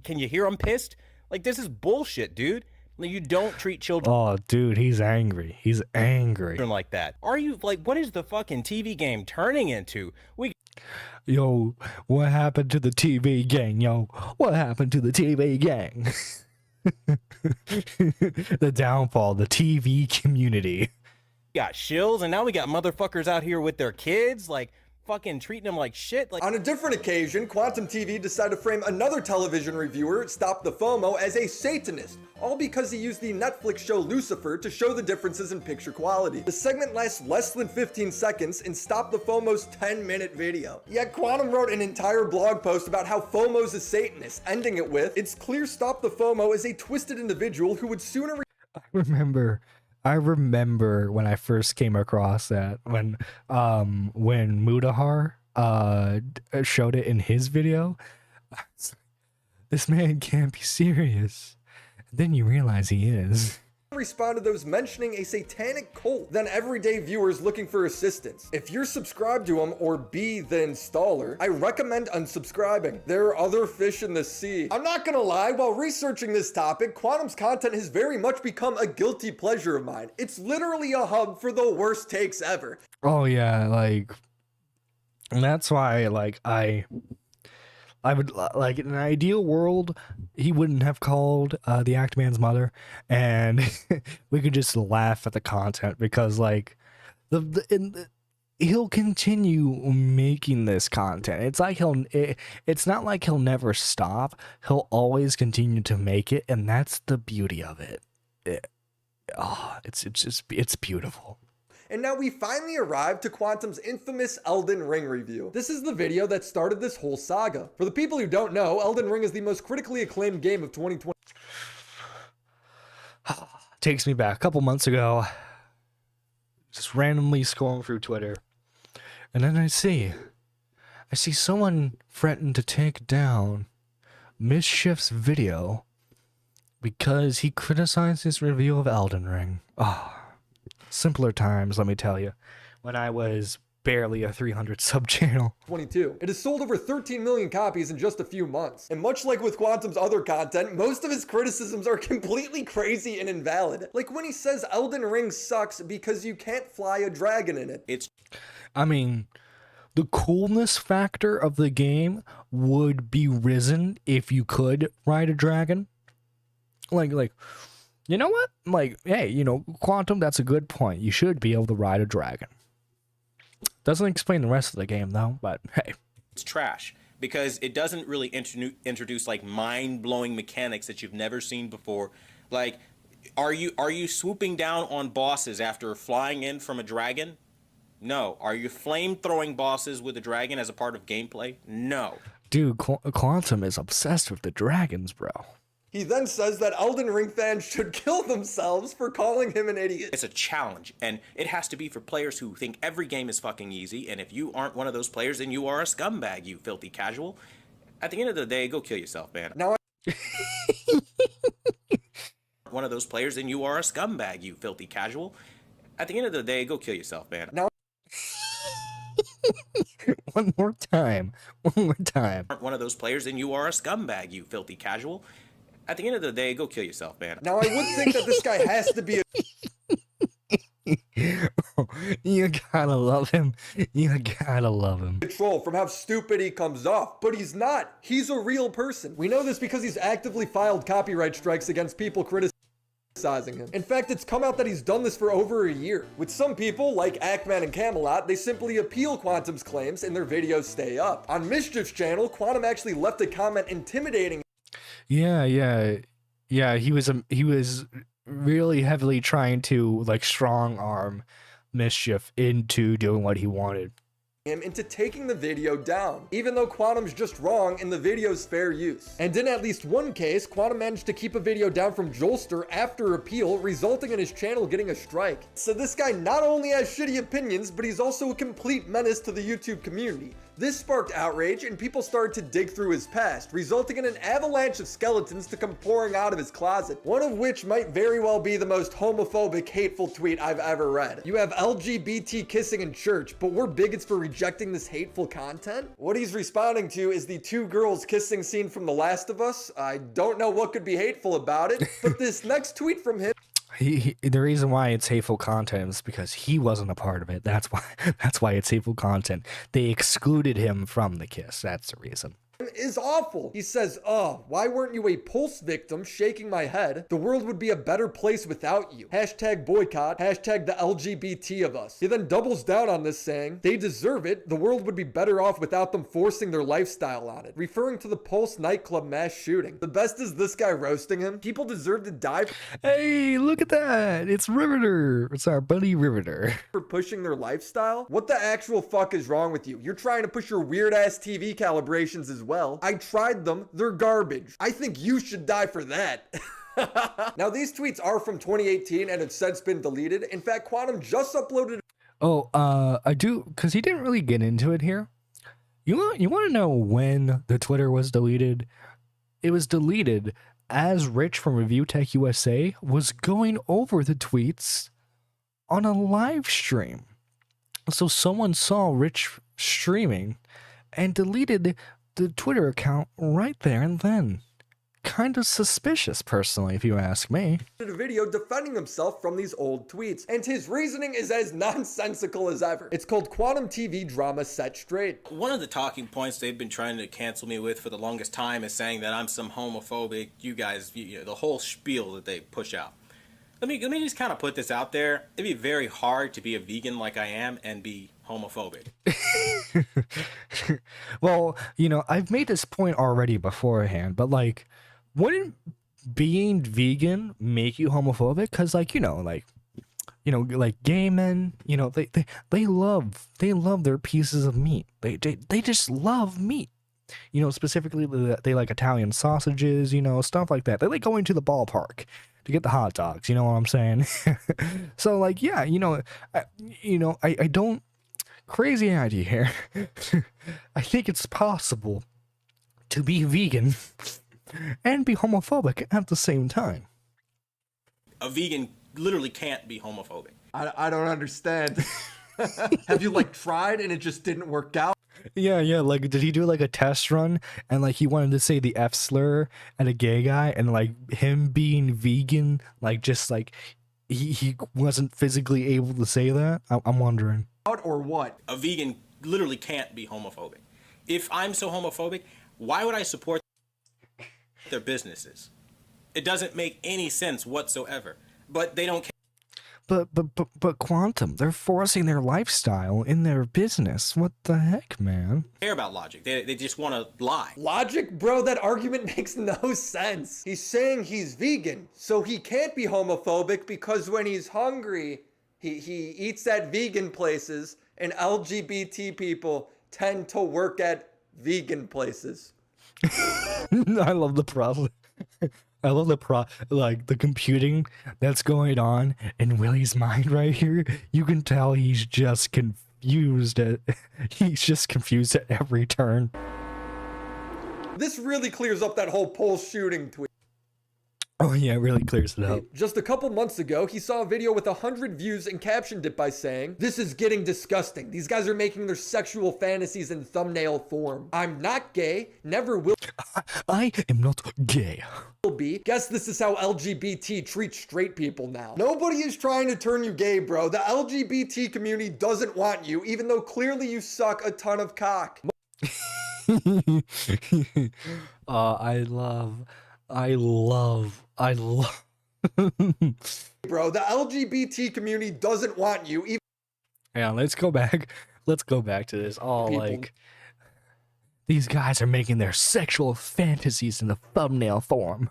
Can you hear I'm pissed? Like, this is bullshit, dude. Like, you don't treat children Oh, dude, he's angry. He's angry. like that. Are you, like, what is the fucking TV game turning into? Yo, what happened to the TV gang, yo? What happened to the TV gang? The downfall, the TV community. got shills, and now we got motherfuckers out here with their kids, like, fucking treating them like shit. Like, On a different occasion, Quantum TV decided to frame another television reviewer, Stop the FOMO, as a Satanist, all because he used the Netflix show Lucifer to show the differences in picture quality. The segment lasts less than 15 seconds in Stop the FOMO's 10-minute video. Yet Quantum wrote an entire blog post about how FOMO's a Satanist, ending it with, "It's clear Stop the FOMO is a twisted individual who would sooner I remember when I first came across that when Mudahar showed it in his video. This man can't be serious. Then you realize he is. respond to those mentioning a satanic cult than everyday viewers looking for assistance. If you're subscribed to them or be the installer, I recommend unsubscribing. There are other fish in the sea. I'm not gonna lie, while researching this topic, Quantum's content has very much become a guilty pleasure of mine. It's literally a hub for the worst takes ever. Oh yeah, like, and that's why, like, I would, like, in an ideal world, he wouldn't have called the Act Man's mother, and we could just laugh at the content, because, like, He'll continue making this content. It's not like he'll never stop. He'll always continue to make it, and that's the beauty of it. It's beautiful. And now we finally arrived to Quantum's infamous Elden Ring review. This is the video that started this whole saga. For the people who don't know, Elden Ring is the most critically acclaimed game of 2020. Takes me back a couple months ago. Just randomly scrolling through Twitter. And then I see someone threaten to take down Mischief's video because he criticized his review of Elden Ring. Simpler times, let me tell you, when I was barely a 300 sub channel. 22. It has sold over 13 million copies in just a few months. And much like with Quantum's other content, most of his criticisms are completely crazy and invalid. Like when he says Elden Ring sucks because you can't fly a dragon in it. I mean, the coolness factor of the game would be risen if you could ride a dragon. Like, you know what? Like, hey, Quantum, that's a good point. You should be able to ride a dragon. Doesn't explain the rest of the game, though, but hey. It's trash because it doesn't really introduce like mind-blowing mechanics that you've never seen before. Like, are you swooping down on bosses after flying in from a dragon? No. Are you flame-throwing bosses with a dragon as a part of gameplay? No. Dude, Quantum is obsessed with the dragons, bro. He then says that Elden Ring fans should kill themselves for calling him an idiot. It's a challenge, and it has to be for players who think every game is fucking easy, and if you aren't one of those players, then you are a scumbag, you filthy casual. At the end of the day, go kill yourself, man. Now one of those players, then you are a scumbag, you filthy casual. At the end of the day, go kill yourself, man. Now One more time. One of those players, then you are a scumbag, you filthy casual. At the end of the day, go kill yourself, man. Now, I would think that this guy has to be You gotta love him. a troll from how stupid he comes off, but he's not. He's a real person. We know this because he's actively filed copyright strikes against people criticizing him. In fact, it's come out that he's done this for over a year. With some people, like Ackman and Camelot, they simply appeal Quantum's claims and their videos stay up. On Mischief's channel, Quantum actually left a comment intimidating. Yeah. He was really heavily trying to like strong arm Mischief into doing what he wanted. Him into taking the video down, even though Quantum's just wrong and the video's fair use. And in at least one case, Quantum managed to keep a video down from Jolster after appeal, resulting in his channel getting a strike. So this guy not only has shitty opinions, but he's also a complete menace to the YouTube community. This sparked outrage, and people started to dig through his past, resulting in an avalanche of skeletons to come pouring out of his closet, one of which might very well be the most homophobic, hateful tweet I've ever read. You have LGBT kissing in church, but we're bigots for rejecting this hateful content? What he's responding to is the two girls kissing scene from The Last of Us. I don't know what could be hateful about it, but this next tweet from him The reason why it's hateful content is because he wasn't a part of it. That's why it's hateful content. They excluded him from the kiss. That's the reason. Is awful. He says, why weren't you a Pulse victim? Shaking my head. The world would be a better place without you. Hashtag boycott. Hashtag the LGBT of us. He then doubles down on this saying, they deserve it. The world would be better off without them forcing their lifestyle on it. Referring to the Pulse nightclub mass shooting. The best is this guy roasting him. People deserve to die Hey, look at that. It's Riveter. It's our buddy Riveter. for pushing their lifestyle. What the actual fuck is wrong with you? You're trying to push your weird ass TV calibrations as well. I tried them. They're garbage. I think you should die for that. Now, these tweets are from 2018 and have since been deleted. In fact, Quantum just uploaded. I do, because he didn't really get into it here. You want to know when the Twitter was deleted? It was deleted as Rich from Review Tech USA was going over the tweets on a live stream. So someone saw Rich streaming and deleted the Twitter account right there and then. Kind of suspicious, personally, if you ask me. A video defending himself from these old tweets, and his reasoning is as nonsensical as ever. It's called Quantum TV Drama Set Straight. One of the talking points they've been trying to cancel me with for the longest time is saying that I'm some homophobic, you guys, the whole spiel that they push out. Let me just kind of put this out there. It'd be very hard to be a vegan like I am and be homophobic. Well, I've made this point already beforehand, but like, wouldn't being vegan make you homophobic? Because like, like gay men, they love their pieces of meat. They just love meat. Specifically they like Italian sausages, stuff like that. They like going to the ballpark to get the hot dogs, you know what I'm saying? So like, yeah, I don't, crazy idea here. I think it's possible to be vegan and be homophobic at the same time. A vegan literally can't be homophobic. I don't understand. Have you like tried and it just didn't work out? Yeah, like, did he do like a test run and like he wanted to say the F slur at a gay guy, and like him being vegan, like just like he wasn't physically able to say that? I'm wondering. Or what? A vegan literally can't be homophobic. If I'm so homophobic, why would I support their businesses? It doesn't make any sense whatsoever. But they don't care. But Quantum, they're forcing their lifestyle in their business. What the heck, man? Care about logic. They just want to lie. Logic? Bro, that argument makes no sense. He's saying he's vegan, so he can't be homophobic because when he's hungry, he eats at vegan places, and LGBT people tend to work at vegan places. I love the process. I love the computing that's going on in Willie's mind right here. You can tell he's just confused at every turn. This really clears up that whole Pulse shooting tweet. Oh yeah, it really clears it up. Just a couple months ago, he saw a video with 100 views and captioned it by saying, "This is getting disgusting. These guys are making their sexual fantasies in thumbnail form. I'm not gay, never will I am not gay. Be. Guess this is how LGBT treats straight people now." Nobody is trying to turn you gay, bro. The LGBT community doesn't want you, even though clearly you suck a ton of cock. I love Bro, the LGBT community doesn't want you, even Yeah, let's go back to this. Like, these guys are making their sexual fantasies in the thumbnail form.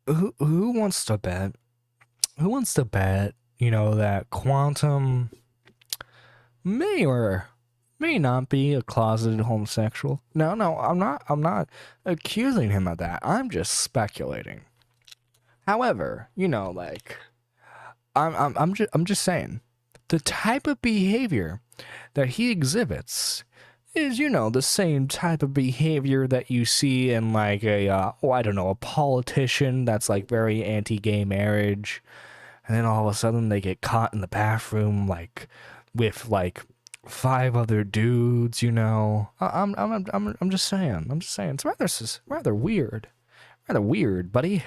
Who wants to bet? That Quantum may or may not be a closeted homosexual. No, I'm not accusing him of that. I'm just speculating. However, like, I'm just saying, the type of behavior that he exhibits is, the same type of behavior that you see in like a politician that's like very anti-gay marriage, and then all of a sudden they get caught in the bathroom like with like 5 other dudes. I'm just saying it's rather weird, buddy.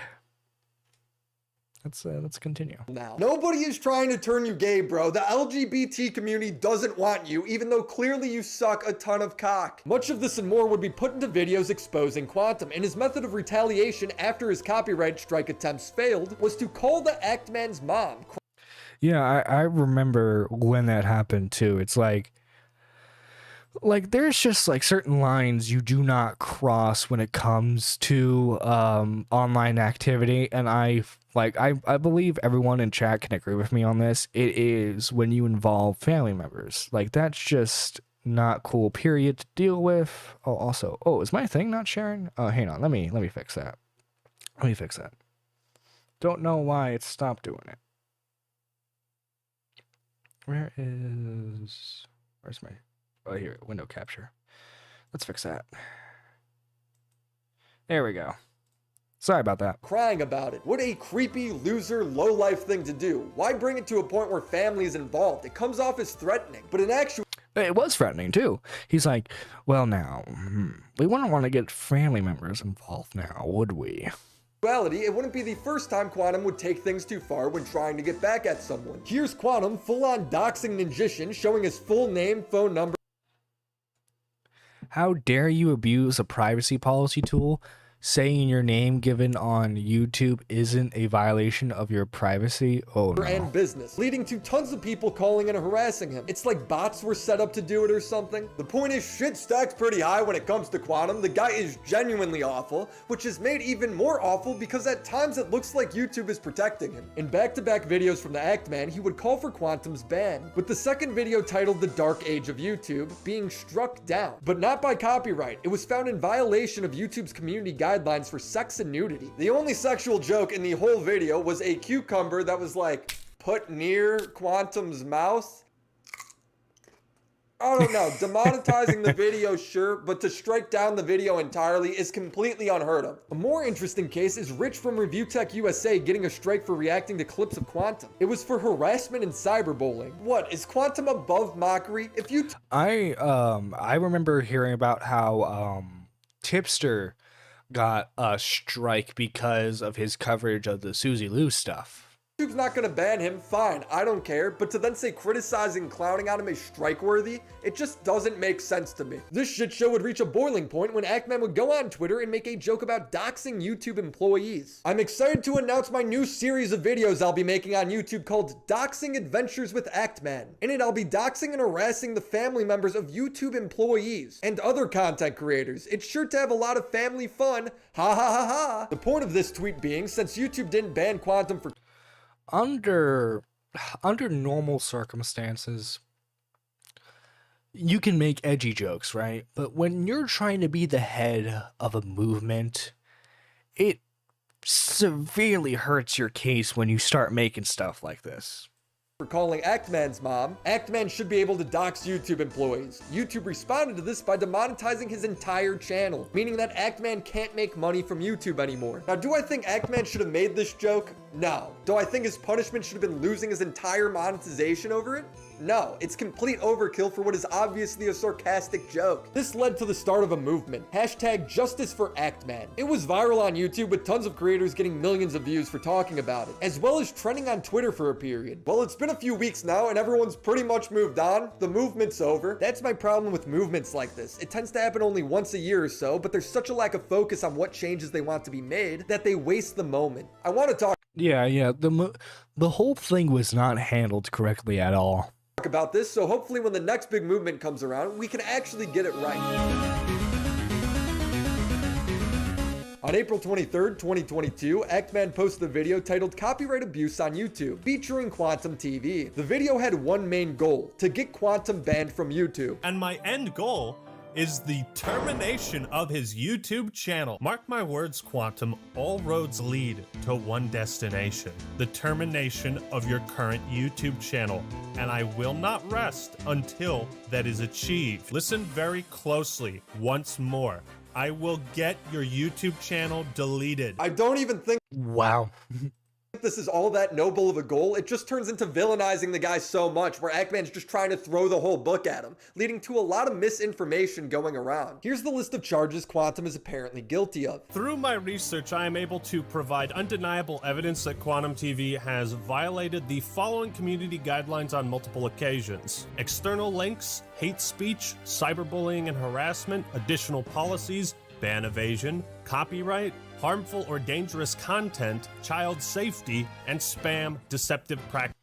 Let's continue. Now, nobody is trying to turn you gay, bro. The LGBT community doesn't want you, even though clearly you suck a ton of cock. Much of this and more would be put into videos exposing Quantum, and his method of retaliation after his copyright strike attempts failed was to call the act man's mom. Yeah, I remember when that happened too. It's like there's just like certain lines you do not cross when it comes to online activity, and I believe everyone in chat can agree with me on this. It is when you involve family members. Like, that's just not cool, period, to deal with. Oh, also, is my thing not sharing? Hang on, let me fix that. Don't know why it stopped doing it. Where's my... Oh, here, window capture. Let's fix that. There we go. Sorry about that. Crying about it. What a creepy, loser, low-life thing to do. Why bring it to a point where family is involved? It comes off as threatening, but in actual... It was threatening, too. He's like, well, now, we wouldn't want to get family members involved now, would we? It wouldn't be the first time Quantum would take things too far when trying to get back at someone. Here's Quantum full-on doxing Ninjician, showing his full name, phone number. How dare you abuse a privacy policy tool saying your name given on YouTube isn't a violation of your privacy? Oh no. And business, leading to tons of people calling and harassing him. It's like bots were set up to do it or something. The point is, shit stacks pretty high when it comes to Quantum. The guy is genuinely awful, which is made even more awful because at times it looks like YouTube is protecting him. In back-to-back videos from the Act Man, he would call for Quantum's ban, with the second video titled The Dark Age of YouTube being struck down, but not by copyright. It was found in violation of YouTube's community guidelines for sex and nudity. The only sexual joke in the whole video was a cucumber that was like put near Quantum's mouth. I don't know, demonetizing the video, sure, but to strike down the video entirely is completely unheard of. A more interesting case is Rich from Review Tech USA getting a strike for reacting to clips of Quantum. It was for harassment and cyberbullying. What, is Quantum above mockery? If you I remember hearing about how Tipster got a strike because of his coverage of the Suzy Lou stuff. YouTube's not gonna ban him, fine, I don't care, but to then say criticizing, clowning on him is strike-worthy, it just doesn't make sense to me. This shit show would reach a boiling point when Actman would go on Twitter and make a joke about doxing YouTube employees. I'm excited to announce my new series of videos I'll be making on YouTube called Doxing Adventures with Actman. In it, I'll be doxing and harassing the family members of YouTube employees and other content creators. It's sure to have a lot of family fun, ha ha ha ha. The point of this tweet being, since YouTube didn't ban Quantum for Under normal circumstances, you can make edgy jokes, right? But when you're trying to be the head of a movement, it severely hurts your case when you start making stuff like this. For calling Actman's mom, Actman should be able to dox YouTube employees. YouTube responded to this by demonetizing his entire channel, meaning that Actman can't make money from YouTube anymore. Now, do I think Actman should have made this joke? No. Do I think his punishment should have been losing his entire monetization over it? No, it's complete overkill for what is obviously a sarcastic joke. This led to the start of a movement, hashtag Justice for Actman. It was viral on YouTube with tons of creators getting millions of views for talking about it, as well as trending on Twitter for a period. Well, it's been a few weeks now and everyone's pretty much moved on. The movement's over. That's my problem with movements like this. It tends to happen only once a year or so, but there's such a lack of focus on what changes they want to be made that they waste the moment. I want to talk The whole thing was not handled correctly at all. about this, so hopefully when the next big movement comes around, we can actually get it right. On April 23rd, 2022, Actman posted a video titled Copyright Abuse on YouTube, featuring Quantum TV. The video had one main goal, to get Quantum banned from YouTube. And my end goal is the termination of his YouTube channel. Mark my words, Quantum, all roads lead to one destination, the termination of your current YouTube channel. And I will not rest until that is achieved. Listen very closely once more. I will get your YouTube channel deleted. I don't even think Wow. this is all that noble of a goal. It just turns into villainizing the guy so much, where Actman's just trying to throw the whole book at him, leading to a lot of misinformation going around. Here's the list of charges Quantum is apparently guilty of. Through my research, I am able to provide undeniable evidence that Quantum TV has violated the following community guidelines on multiple occasions: external links, hate speech, cyberbullying and harassment, additional policies, ban evasion, copyright, harmful or dangerous content, child safety, and spam deceptive practices.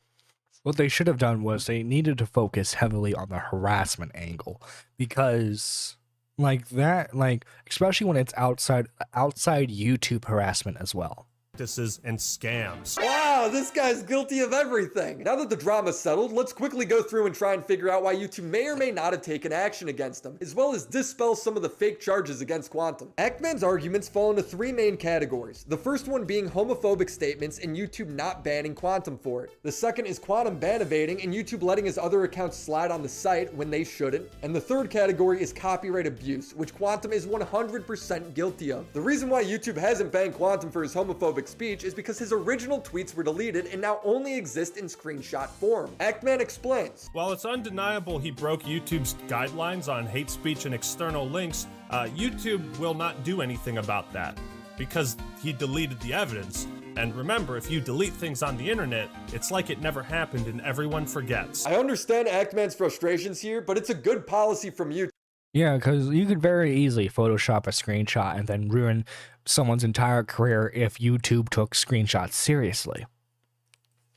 What they should have done was they needed to focus heavily on the harassment angle, because especially when it's outside YouTube harassment as well. And scams. Wow, this guy's guilty of everything. Now that the drama's settled, let's quickly go through and try and figure out why YouTube may or may not have taken action against him, as well as dispel some of the fake charges against Quantum. Actman's arguments fall into three main categories. The first one being homophobic statements and YouTube not banning Quantum for it. The second is Quantum ban evading and YouTube letting his other accounts slide on the site when they shouldn't. And the third category is copyright abuse, which Quantum is 100% guilty of. The reason why YouTube hasn't banned Quantum for his homophobic speech is because his original tweets were deleted and now only exist in screenshot form. Actman explains. While it's undeniable he broke YouTube's guidelines on hate speech and external links, YouTube will not do anything about that because he deleted the evidence. And remember, if you delete things on the internet, it's like it never happened and everyone forgets. I understand Actman's frustrations here, but it's a good policy from YouTube Yeah, because you could very easily Photoshop a screenshot and then ruin someone's entire career if YouTube took screenshots seriously.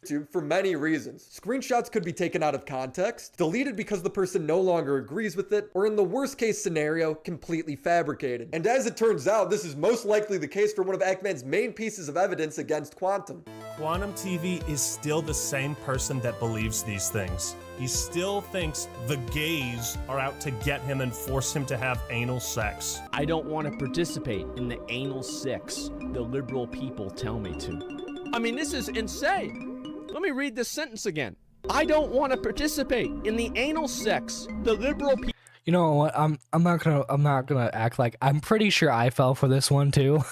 YouTube for many reasons. Screenshots could be taken out of context, deleted because the person no longer agrees with it, or in the worst case scenario, completely fabricated. And as it turns out, this is most likely the case for one of Ackman's main pieces of evidence against Quantum. Quantum TV is still the same person that believes these things. He still thinks the gays are out to get him and force him to have anal sex. I don't want to participate in the anal sex the liberal people tell me to. I mean, this is insane. Let me read this sentence again. I don't want to participate in the anal sex the liberal people. You know what? I'm not gonna act like I'm pretty sure I fell for this one too.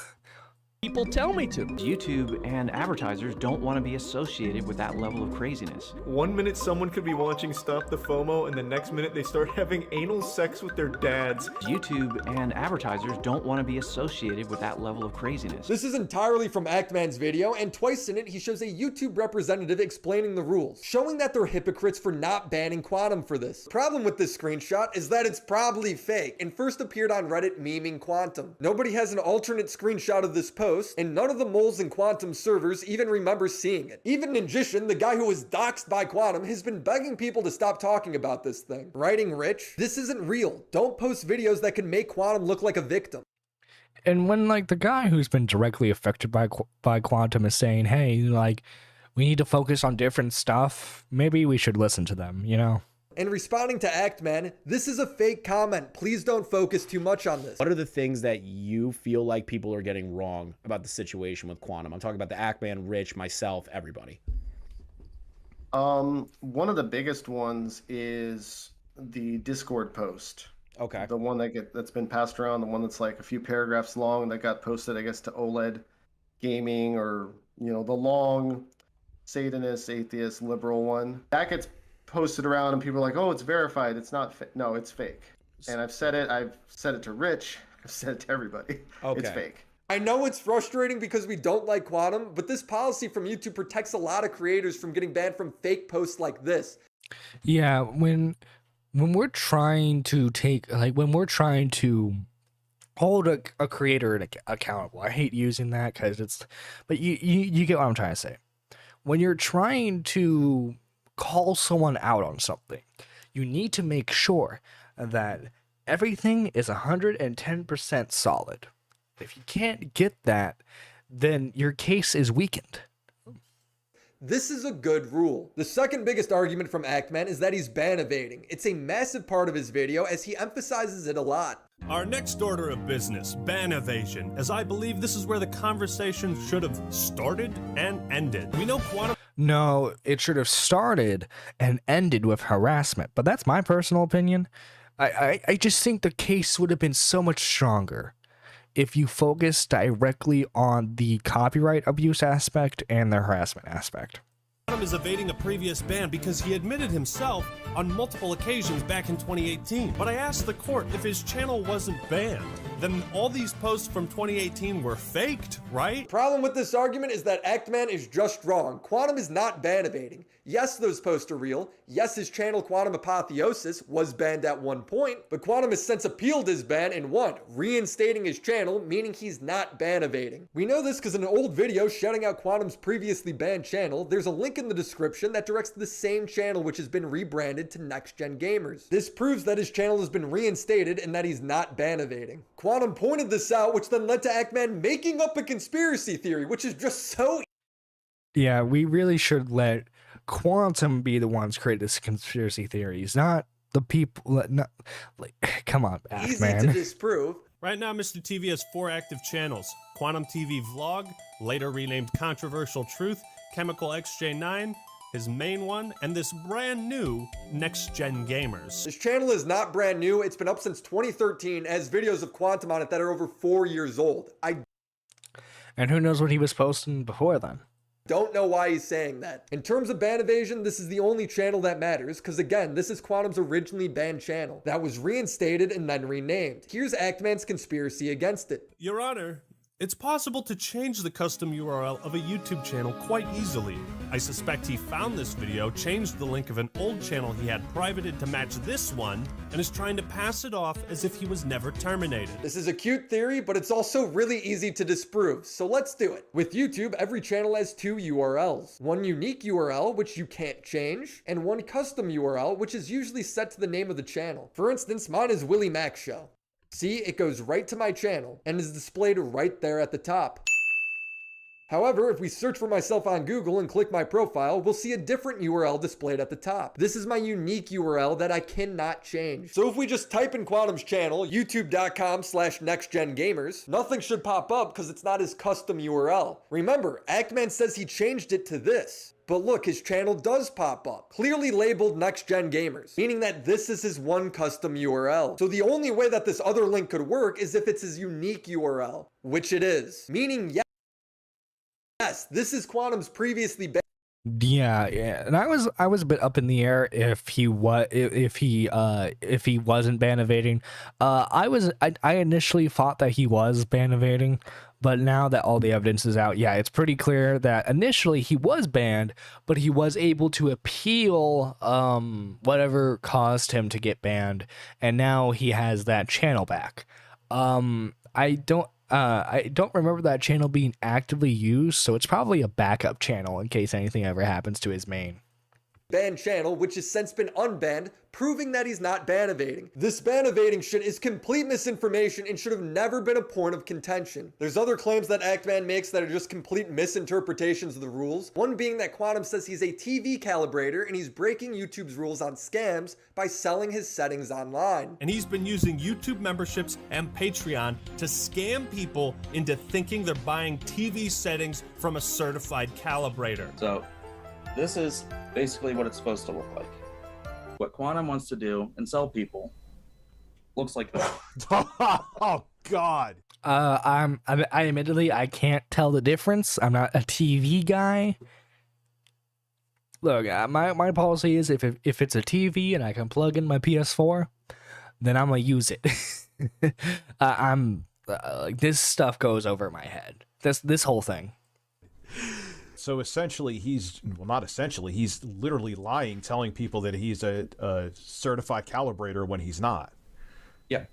People tell me to. YouTube and advertisers don't want to be associated with that level of craziness. 1 minute someone could be watching Stop the FOMO and the next minute they start having anal sex with their dads. YouTube and advertisers don't want to be associated with that level of craziness. This is entirely from Ackman's video, and twice in it he shows a YouTube representative explaining the rules, showing that they're hypocrites for not banning Quantum for this. The problem with this screenshot is that it's probably fake and first appeared on Reddit memeing Quantum. Nobody has an alternate screenshot of this post, and none of the moles in Quantum servers even remember seeing it. Even Ninjishin, the guy who was doxxed by Quantum, has been begging people to stop talking about this thing. Writing Rich, this isn't real. Don't post videos that can make Quantum look like a victim. And when like the guy who's been directly affected by Quantum is saying, hey, like, we need to focus on different stuff, maybe we should listen to them, you know? And responding to Ackman, this is a fake comment. Please don't focus too much on this. What are the things that you feel like people are getting wrong about the situation with Quantum? I'm talking about the Ackman, Rich, myself, everybody. One of the biggest ones is the Discord post. Okay. The one that's been passed around, the one that's like a few paragraphs long that got posted, I guess, to OLED Gaming, or, you know, the long Satanist, atheist, liberal one. That gets posted around and people are like, oh, it's verified. It's not no, it's fake. And I've said it to Rich, I've said it to everybody. Okay. It's fake. I know it's frustrating because we don't like Quantum, but this policy from YouTube protects a lot of creators from getting banned from fake posts like this. Yeah, when we're trying to hold a creator accountable, I hate using that because but you get what I'm trying to say. When you're trying to call someone out on something, you need to make sure that everything is 110% solid. If you can't get that, then your case is weakened. This is a good rule. The second biggest argument from Ackman is that he's ban evading. It's a massive part of his video as he emphasizes it a lot. Our next order of business, ban evasion, as I believe this is where the conversation should have started and ended. We know Quantum... No, it should have started and ended with harassment, but that's my personal opinion. I just think the case would have been so much stronger if you focus directly on the copyright abuse aspect and the harassment aspect. Quantum is evading a previous ban because he admitted himself on multiple occasions back in 2018. But I asked the court if his channel wasn't banned, then all these posts from 2018 were faked, right? Problem with this argument is that Ackman is just wrong. Quantum is not ban evading. Yes, those posts are real. Yes, his channel Quantum Apotheosis was banned at one point, but Quantum has since appealed his ban and won, reinstating his channel, meaning he's not ban evading. We know this because in an old video shouting out Quantum's previously banned channel, there's a link in the description that directs to the same channel which has been rebranded to Next Gen Gamers. This proves that his channel has been reinstated and that he's not ban evading. Quantum pointed this out, which then led to Ackman making up a conspiracy theory, which is just so... Yeah, we really should let Quantum be the ones create this conspiracy theories, not the people. Not, like, come on, easy man. to disprove. Right now, Mr. TV has 4 active channels: Quantum TV Vlog, later renamed Controversial Truth, Chemical XJ9, his main one, and this brand new Next Gen Gamers. This channel is not brand new. It's been up since 2013, has videos of Quantum on it that are over 4 years old. And who knows what he was posting before then? Don't know why he's saying that. In terms of ban evasion, this is the only channel that matters, because again, this is Quantum's originally banned channel that was reinstated and then renamed. Here's Ackman's conspiracy against it. Your Honor, It's possible to change the custom URL of a YouTube channel quite easily. I suspect he found this video, changed the link of an old channel he had privated to match this one, and is trying to pass it off as if he was never terminated. This is a cute theory, but it's also really easy to disprove, so let's do it. With YouTube, every channel has 2 URLs. One unique URL, which you can't change, and one custom URL, which is usually set to the name of the channel. For instance, mine is Willie Mac Show. See, it goes right to my channel and is displayed right there at the top. However, if we search for myself on Google and click my profile, we'll see a different URL displayed at the top. This is my unique URL that I cannot change. So if we just type in Quantum's channel, youtube.com/nextgengamers, nothing should pop up because it's not his custom URL. Remember, Actman says he changed it to this. But look, his channel does pop up, clearly labeled Next Gen Gamers, meaning that this is his one custom URL. So the only way that this other link could work is if it's his unique URL, which it is. Meaning, yes, this is Quantum's previously banned. Yeah, and I was a bit up in the air if he wasn't ban evading. I initially thought that he was ban evading, but now that all the evidence is out, yeah, it's pretty clear that initially he was banned, but he was able to appeal whatever caused him to get banned, and now he has that channel back. I don't remember that channel being actively used, so it's probably a backup channel in case anything ever happens to his main banned channel, which has since been unbanned, proving that he's not ban evading. This ban evading shit is complete misinformation and should have never been a point of contention. There's other claims that Actman makes that are just complete misinterpretations of the rules. One being that Quantum says he's a TV calibrator and he's breaking YouTube's rules on scams by selling his settings online. And he's been using YouTube memberships and Patreon to scam people into thinking they're buying TV settings from a certified calibrator. So this is basically what it's supposed to look like. What Quantum wants to do and sell people looks like this. Oh God. I admittedly I can't tell the difference. I'm not a TV guy. Look, my policy is if it's a TV and I can plug in my PS4, then I'm gonna use it. This stuff goes over my head. This whole thing. So essentially, he's literally lying, telling people that he's a certified calibrator when he's not. Yeah.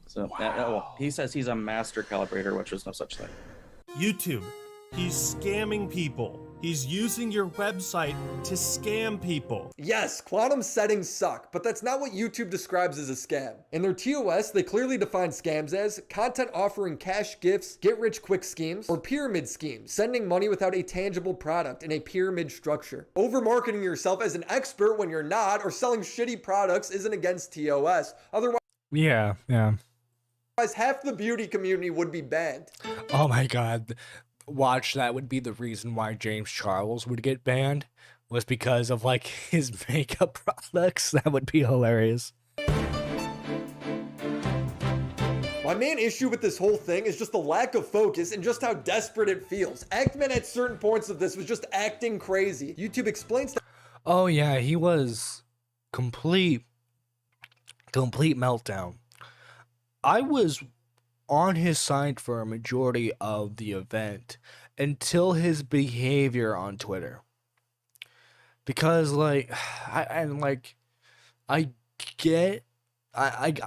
So well, he says he's a master calibrator, which is no such thing. YouTube, he's scamming people. He's using your website to scam people. Yes, Quantum settings suck, but that's not what YouTube describes as a scam. In their TOS, they clearly define scams as content offering cash gifts, get-rich-quick schemes, or pyramid schemes, sending money without a tangible product in a pyramid structure. Over-marketing yourself as an expert when you're not, or selling shitty products isn't against TOS. Otherwise, yeah. half the beauty community would be banned. Oh my God. Watch, that would be the reason why James Charles would get banned, was because of like his makeup products. That would be hilarious. My main issue with this whole thing is just the lack of focus and just how desperate it feels. Actman at certain points of this was just acting crazy. YouTube explains that. Oh yeah, he was complete meltdown. I was on his side for a majority of the event until his behavior on Twitter, because like I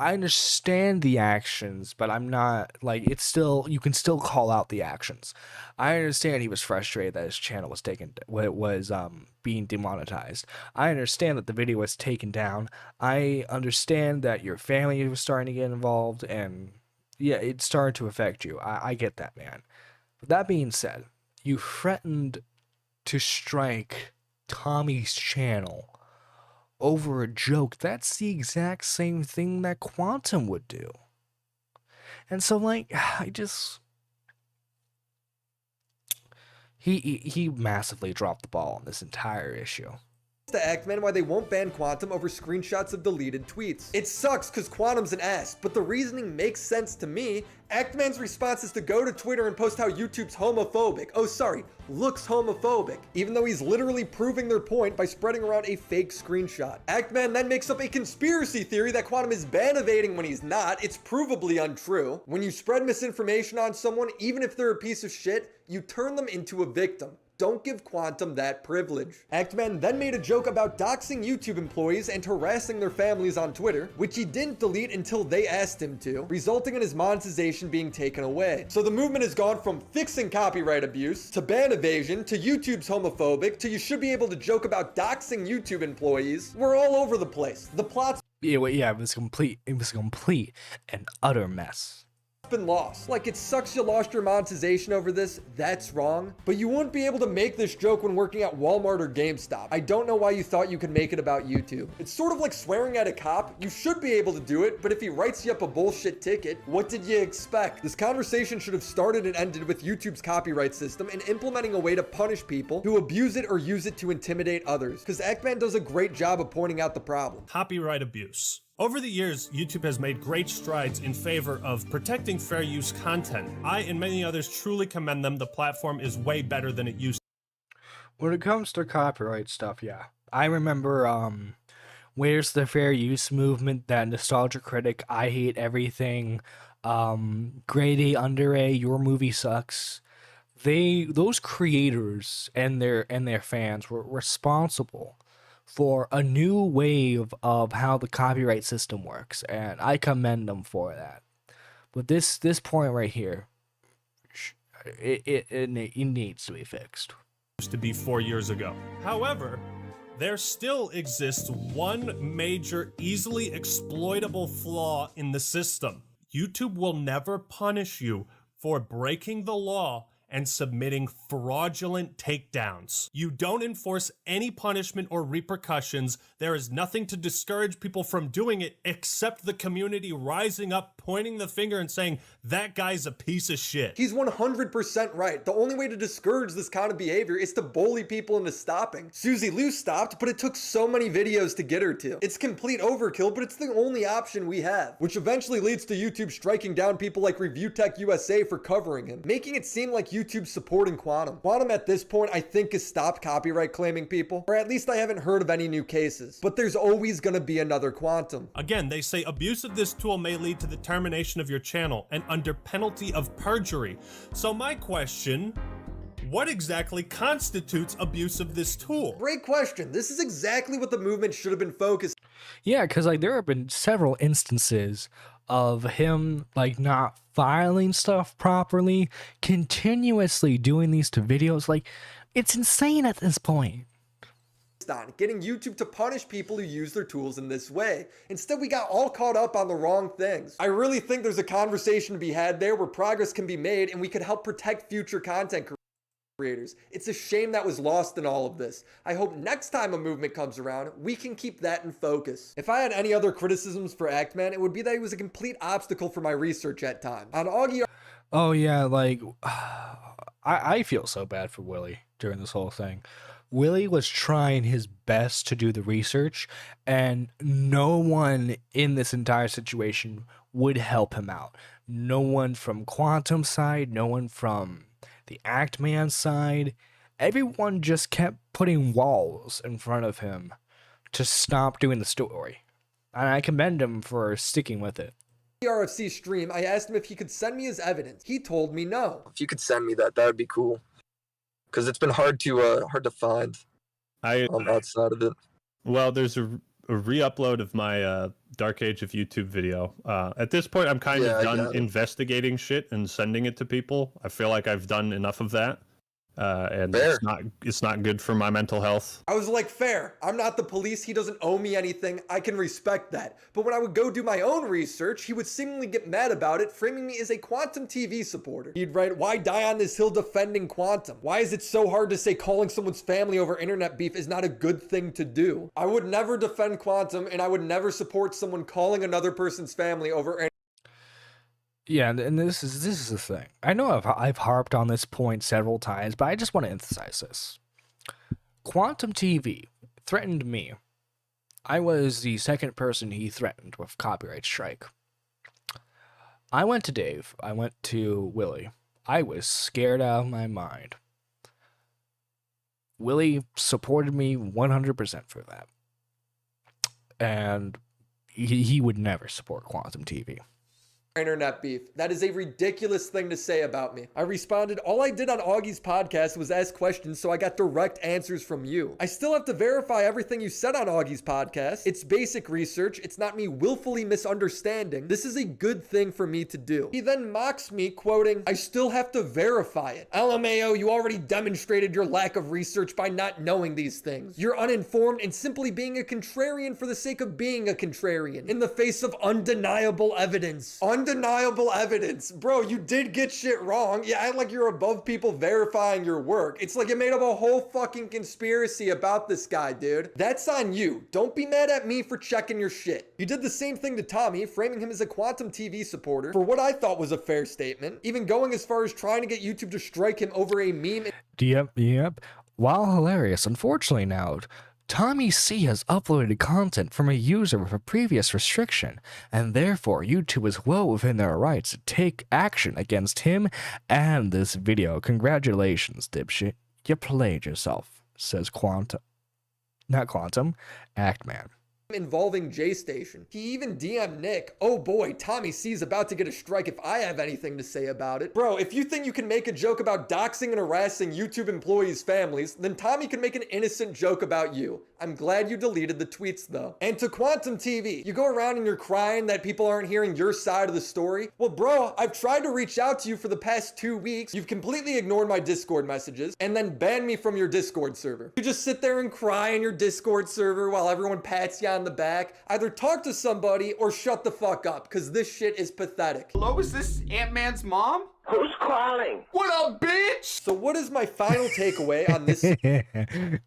understand the actions, but I'm not like, it's still, you can still call out the actions. I understand he was frustrated that his channel was being demonetized. I understand that the video was taken down. I understand that your family was starting to get involved, and yeah, it started to affect you. I get that, man. But that being said, you threatened to strike Tommy's channel over a joke. That's the exact same thing that Quantum would do. And so, like, he massively dropped the ball on this entire issue. to Actman why they won't ban Quantum over screenshots of deleted tweets. It sucks because Quantum's an ass, but the reasoning makes sense to me. Actman's response is to go to Twitter and post how YouTube's homophobic. Oh, sorry, looks homophobic, even though he's literally proving their point by spreading around a fake screenshot. Actman then makes up a conspiracy theory that Quantum is ban evading when he's not. It's provably untrue. When you spread misinformation on someone, even if they're a piece of shit, you turn them into a victim. Don't give Quantum that privilege. Actman then made a joke about doxing YouTube employees and harassing their families on Twitter, which he didn't delete until they asked him to, resulting in his monetization being taken away. So the movement has gone from fixing copyright abuse, to ban evasion, to YouTube's homophobic, to you should be able to joke about doxing YouTube employees. We're all over the place. The plot's it was complete and utter mess. been lost. Like, it sucks you lost your monetization over this, that's wrong, but you wouldn't be able to make this joke when working at Walmart or GameStop. I don't know why you thought you could make it about YouTube. It's sort of like swearing at a cop. You should be able to do it, but if he writes you up a bullshit ticket, what did you expect? This conversation should have started and ended with YouTube's copyright system and implementing a way to punish people who abuse it or use it to intimidate others, because Actman does a great job of pointing out the problem. Copyright abuse. Over the years, YouTube has made great strides in favor of protecting fair use content. I and many others truly commend them. The platform is way better than it used to. When it comes to copyright stuff, yeah. I remember Where's the Fair Use movement, that Nostalgia Critic, I Hate Everything, Grade A, Under A, Your Movie Sucks. Those creators and their fans were responsible for a new wave of how the copyright system works, and I commend them for that. But this point right here, it needs to be fixed. Used to be 4 years ago. However, there still exists one major, easily exploitable flaw in the system. YouTube will never punish you for breaking the law and submitting fraudulent takedowns. You don't enforce any punishment or repercussions. There is nothing to discourage people from doing it except the community rising up, pointing the finger and saying, that guy's a piece of shit. He's 100% right. The only way to discourage this kind of behavior is to bully people into stopping. Susie Liu stopped, but it took so many videos to get her to. It's complete overkill, but it's the only option we have, which eventually leads to YouTube striking down people like Review Tech USA for covering him, making it seem like YouTube supporting Quantum. Quantum at this point, I think, has stopped copyright claiming people, or at least I haven't heard of any new cases, but there's always gonna be another Quantum. Again, they say abuse of this tool may lead to the termination of your channel and under penalty of perjury. So my question, what exactly constitutes abuse of this tool? Great question. This is exactly what the movement should have been focused. Yeah, because like there have been several instances of him like not filing stuff properly, continuously doing these to videos. Like, it's insane at this point. On getting YouTube to punish people who use their tools in this way. Instead, we got all caught up on the wrong things. I really think there's a conversation to be had there where progress can be made and we could help protect future content creators. It's a shame that was lost in all of this. I hope next time a movement comes around, we can keep that in focus. If I had any other criticisms for Actman, it would be that he was a complete obstacle for my research at times. On Augie... Oh yeah, like, I feel so bad for Willie during this whole thing. Willie was trying his best to do the research, and no one in this entire situation would help him out. No one from Quantum side, no one from the Actman side. Everyone just kept putting walls in front of him to stop doing the story. And I commend him for sticking with it. RFC stream, I asked him if he could send me his evidence. He told me no. If you could send me that would be cool. Because it's been hard to find outside of it. Well, there's a re-upload of my Dark Age of YouTube video. At this point, I'm kind of done investigating shit and sending it to people. I feel like I've done enough of that. And it's not good for my mental health. I was like, fair. I'm not the police. He doesn't owe me anything. I can respect that. But when I would go do my own research, he would seemingly get mad about it, framing me as a Quantum TV supporter. He'd write, why die on this hill defending Quantum? Why is it so hard to say calling someone's family over internet beef is not a good thing to do? I would never defend Quantum, and I would never support someone calling another person's family over Yeah, and this is the thing. I know I've harped on this point several times, but I just want to emphasize this. Quantum TV, threatened me. I was the second person he threatened with copyright strike. I went to Dave. I went to Willie. I was scared out of my mind. Willie supported me 100% for that. And he would never support Quantum TV. Internet beef. That is a ridiculous thing to say about me. I responded, all I did on Augie's podcast was ask questions, so I got direct answers from you. I still have to verify everything you said on Augie's podcast. It's basic research. It's not me willfully misunderstanding. This is a good thing for me to do. He then mocks me, quoting, I still have to verify it. LMAO, you already demonstrated your lack of research by not knowing these things. You're uninformed and simply being a contrarian for the sake of being a contrarian in the face of undeniable evidence. Undeniable evidence. Bro, you did get shit wrong. You act like you're above people verifying your work. It's like you made up a whole fucking conspiracy about this guy, dude. That's on you. Don't be mad at me for checking your shit. You did the same thing to Tommy, framing him as a Quantum TV supporter for what I thought was a fair statement, even going as far as trying to get YouTube to strike him over a meme. Yep. While hilarious, unfortunately now, Tommy C has uploaded content from a user with a previous restriction, and therefore YouTube is well within their rights to take action against him and this video. Congratulations, dipshit. You played yourself, says Actman. Involving J-Station. He even DM'd Nick, oh boy, Tommy C's about to get a strike if I have anything to say about it. Bro, if you think you can make a joke about doxing and harassing YouTube employees' families, then Tommy can make an innocent joke about you. I'm glad you deleted the tweets though. And to Quantum TV, you go around and you're crying that people aren't hearing your side of the story. Well, bro, I've tried to reach out to you for the past 2 weeks. You've completely ignored my Discord messages and then banned me from your Discord server. You just sit there and cry in your Discord server while everyone pats you on the back. Either talk to somebody or shut the fuck up, because this shit is pathetic. Hello, is this Ant-Man's mom? Who's calling? What up, bitch? So what is my final takeaway on this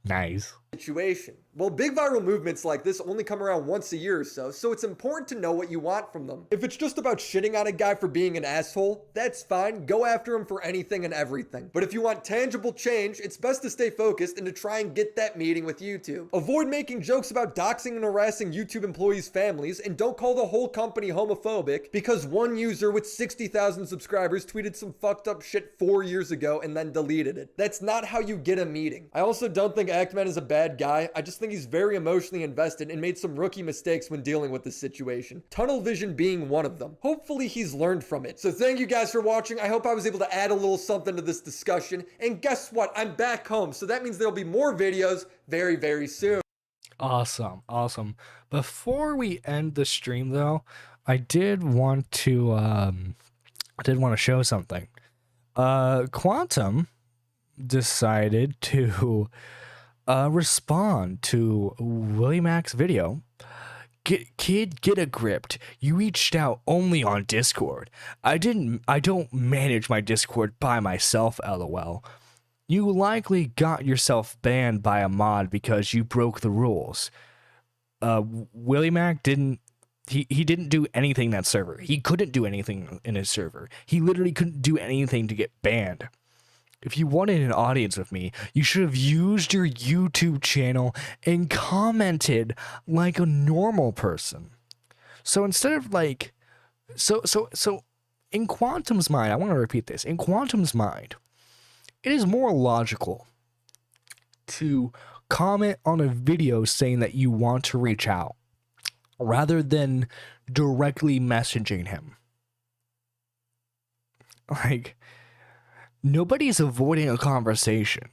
nice situation? Well, big viral movements like this only come around once a year or so it's important to know what you want from them. If it's just about shitting on a guy for being an asshole, that's fine. Go after him for anything and everything. But if you want tangible change, it's best to stay focused and to try and get that meeting with YouTube. Avoid making jokes about doxing and harassing YouTube employees' families, and don't call the whole company homophobic because one user with 60,000 subscribers tweeted some fucked up shit 4 years ago and then deleted it. That's not how you get a meeting. I also don't think Actman is a bad guy. I just think he's very emotionally invested and made some rookie mistakes when dealing with this situation. Tunnel vision being one of them. Hopefully he's learned from it. So thank you guys for watching. I hope I was able to add a little something to this discussion. And guess what? I'm back home. So that means there'll be more videos very, very soon. Awesome. Before we end the stream though, I did want to show something. Quantum decided to respond to Willie Mac's video. Kid, get a grip. You reached out only on Discord. I don't manage my Discord by myself, lol. You likely got yourself banned by a mod because you broke the rules. Willie Mac didn't do anything in that server. He couldn't do anything in his server. He literally couldn't do anything to get banned. If you wanted an audience with me, you should have used your YouTube channel and commented like a normal person. So instead of like, so in Quantum's mind, I want to repeat this. In Quantum's mind, it is more logical to comment on a video saying that you want to reach out rather than directly messaging him. Like, nobody's avoiding a conversation.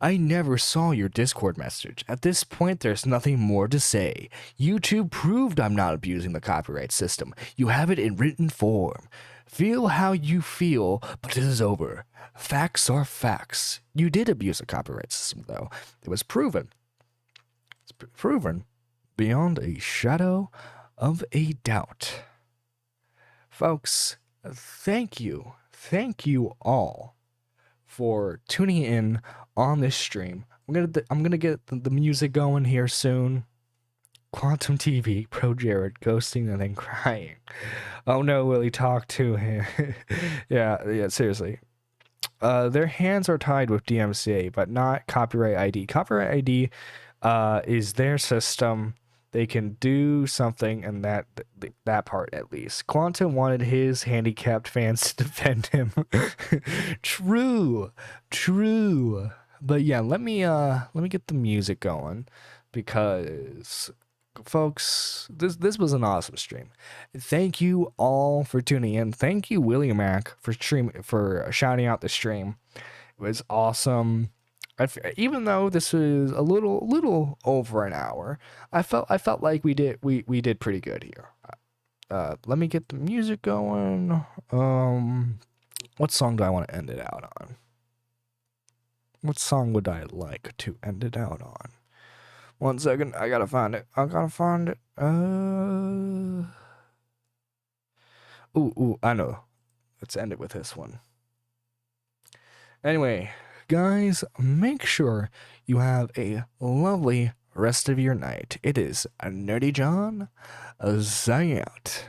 I never saw your Discord message. At this point, there's nothing more to say. YouTube proved I'm not abusing the copyright system. You have it in written form. Feel how you feel, but it is over. Facts are facts. You did abuse the copyright system, though. It was proven. It's proven beyond a shadow of a doubt. Folks, thank you. Thank you all for tuning in on this stream. I'm gonna get the music going here soon. Quantum TV, Pro Jared ghosting and then crying. Oh no, Willie, talk to him. yeah, seriously. Their hands are tied with DMCA, but not copyright ID. Copyright ID is their system. They can do something in that part at least. Quantum wanted his handicapped fans to defend him. True. But yeah, let me get the music going, because folks, this was an awesome stream. Thank you all for tuning in. Thank you, William Mac, for shouting out the stream. It was awesome. Even though this was a little over an hour, I felt like we did pretty good here. Let me get the music going. What song do I want to end it out on? What song would I like to end it out on? 1 second, I gotta find it. Ooh, I know. Let's end it with this one. Anyway, guys, make sure you have a lovely rest of your night. It is Nerdy John, signing out.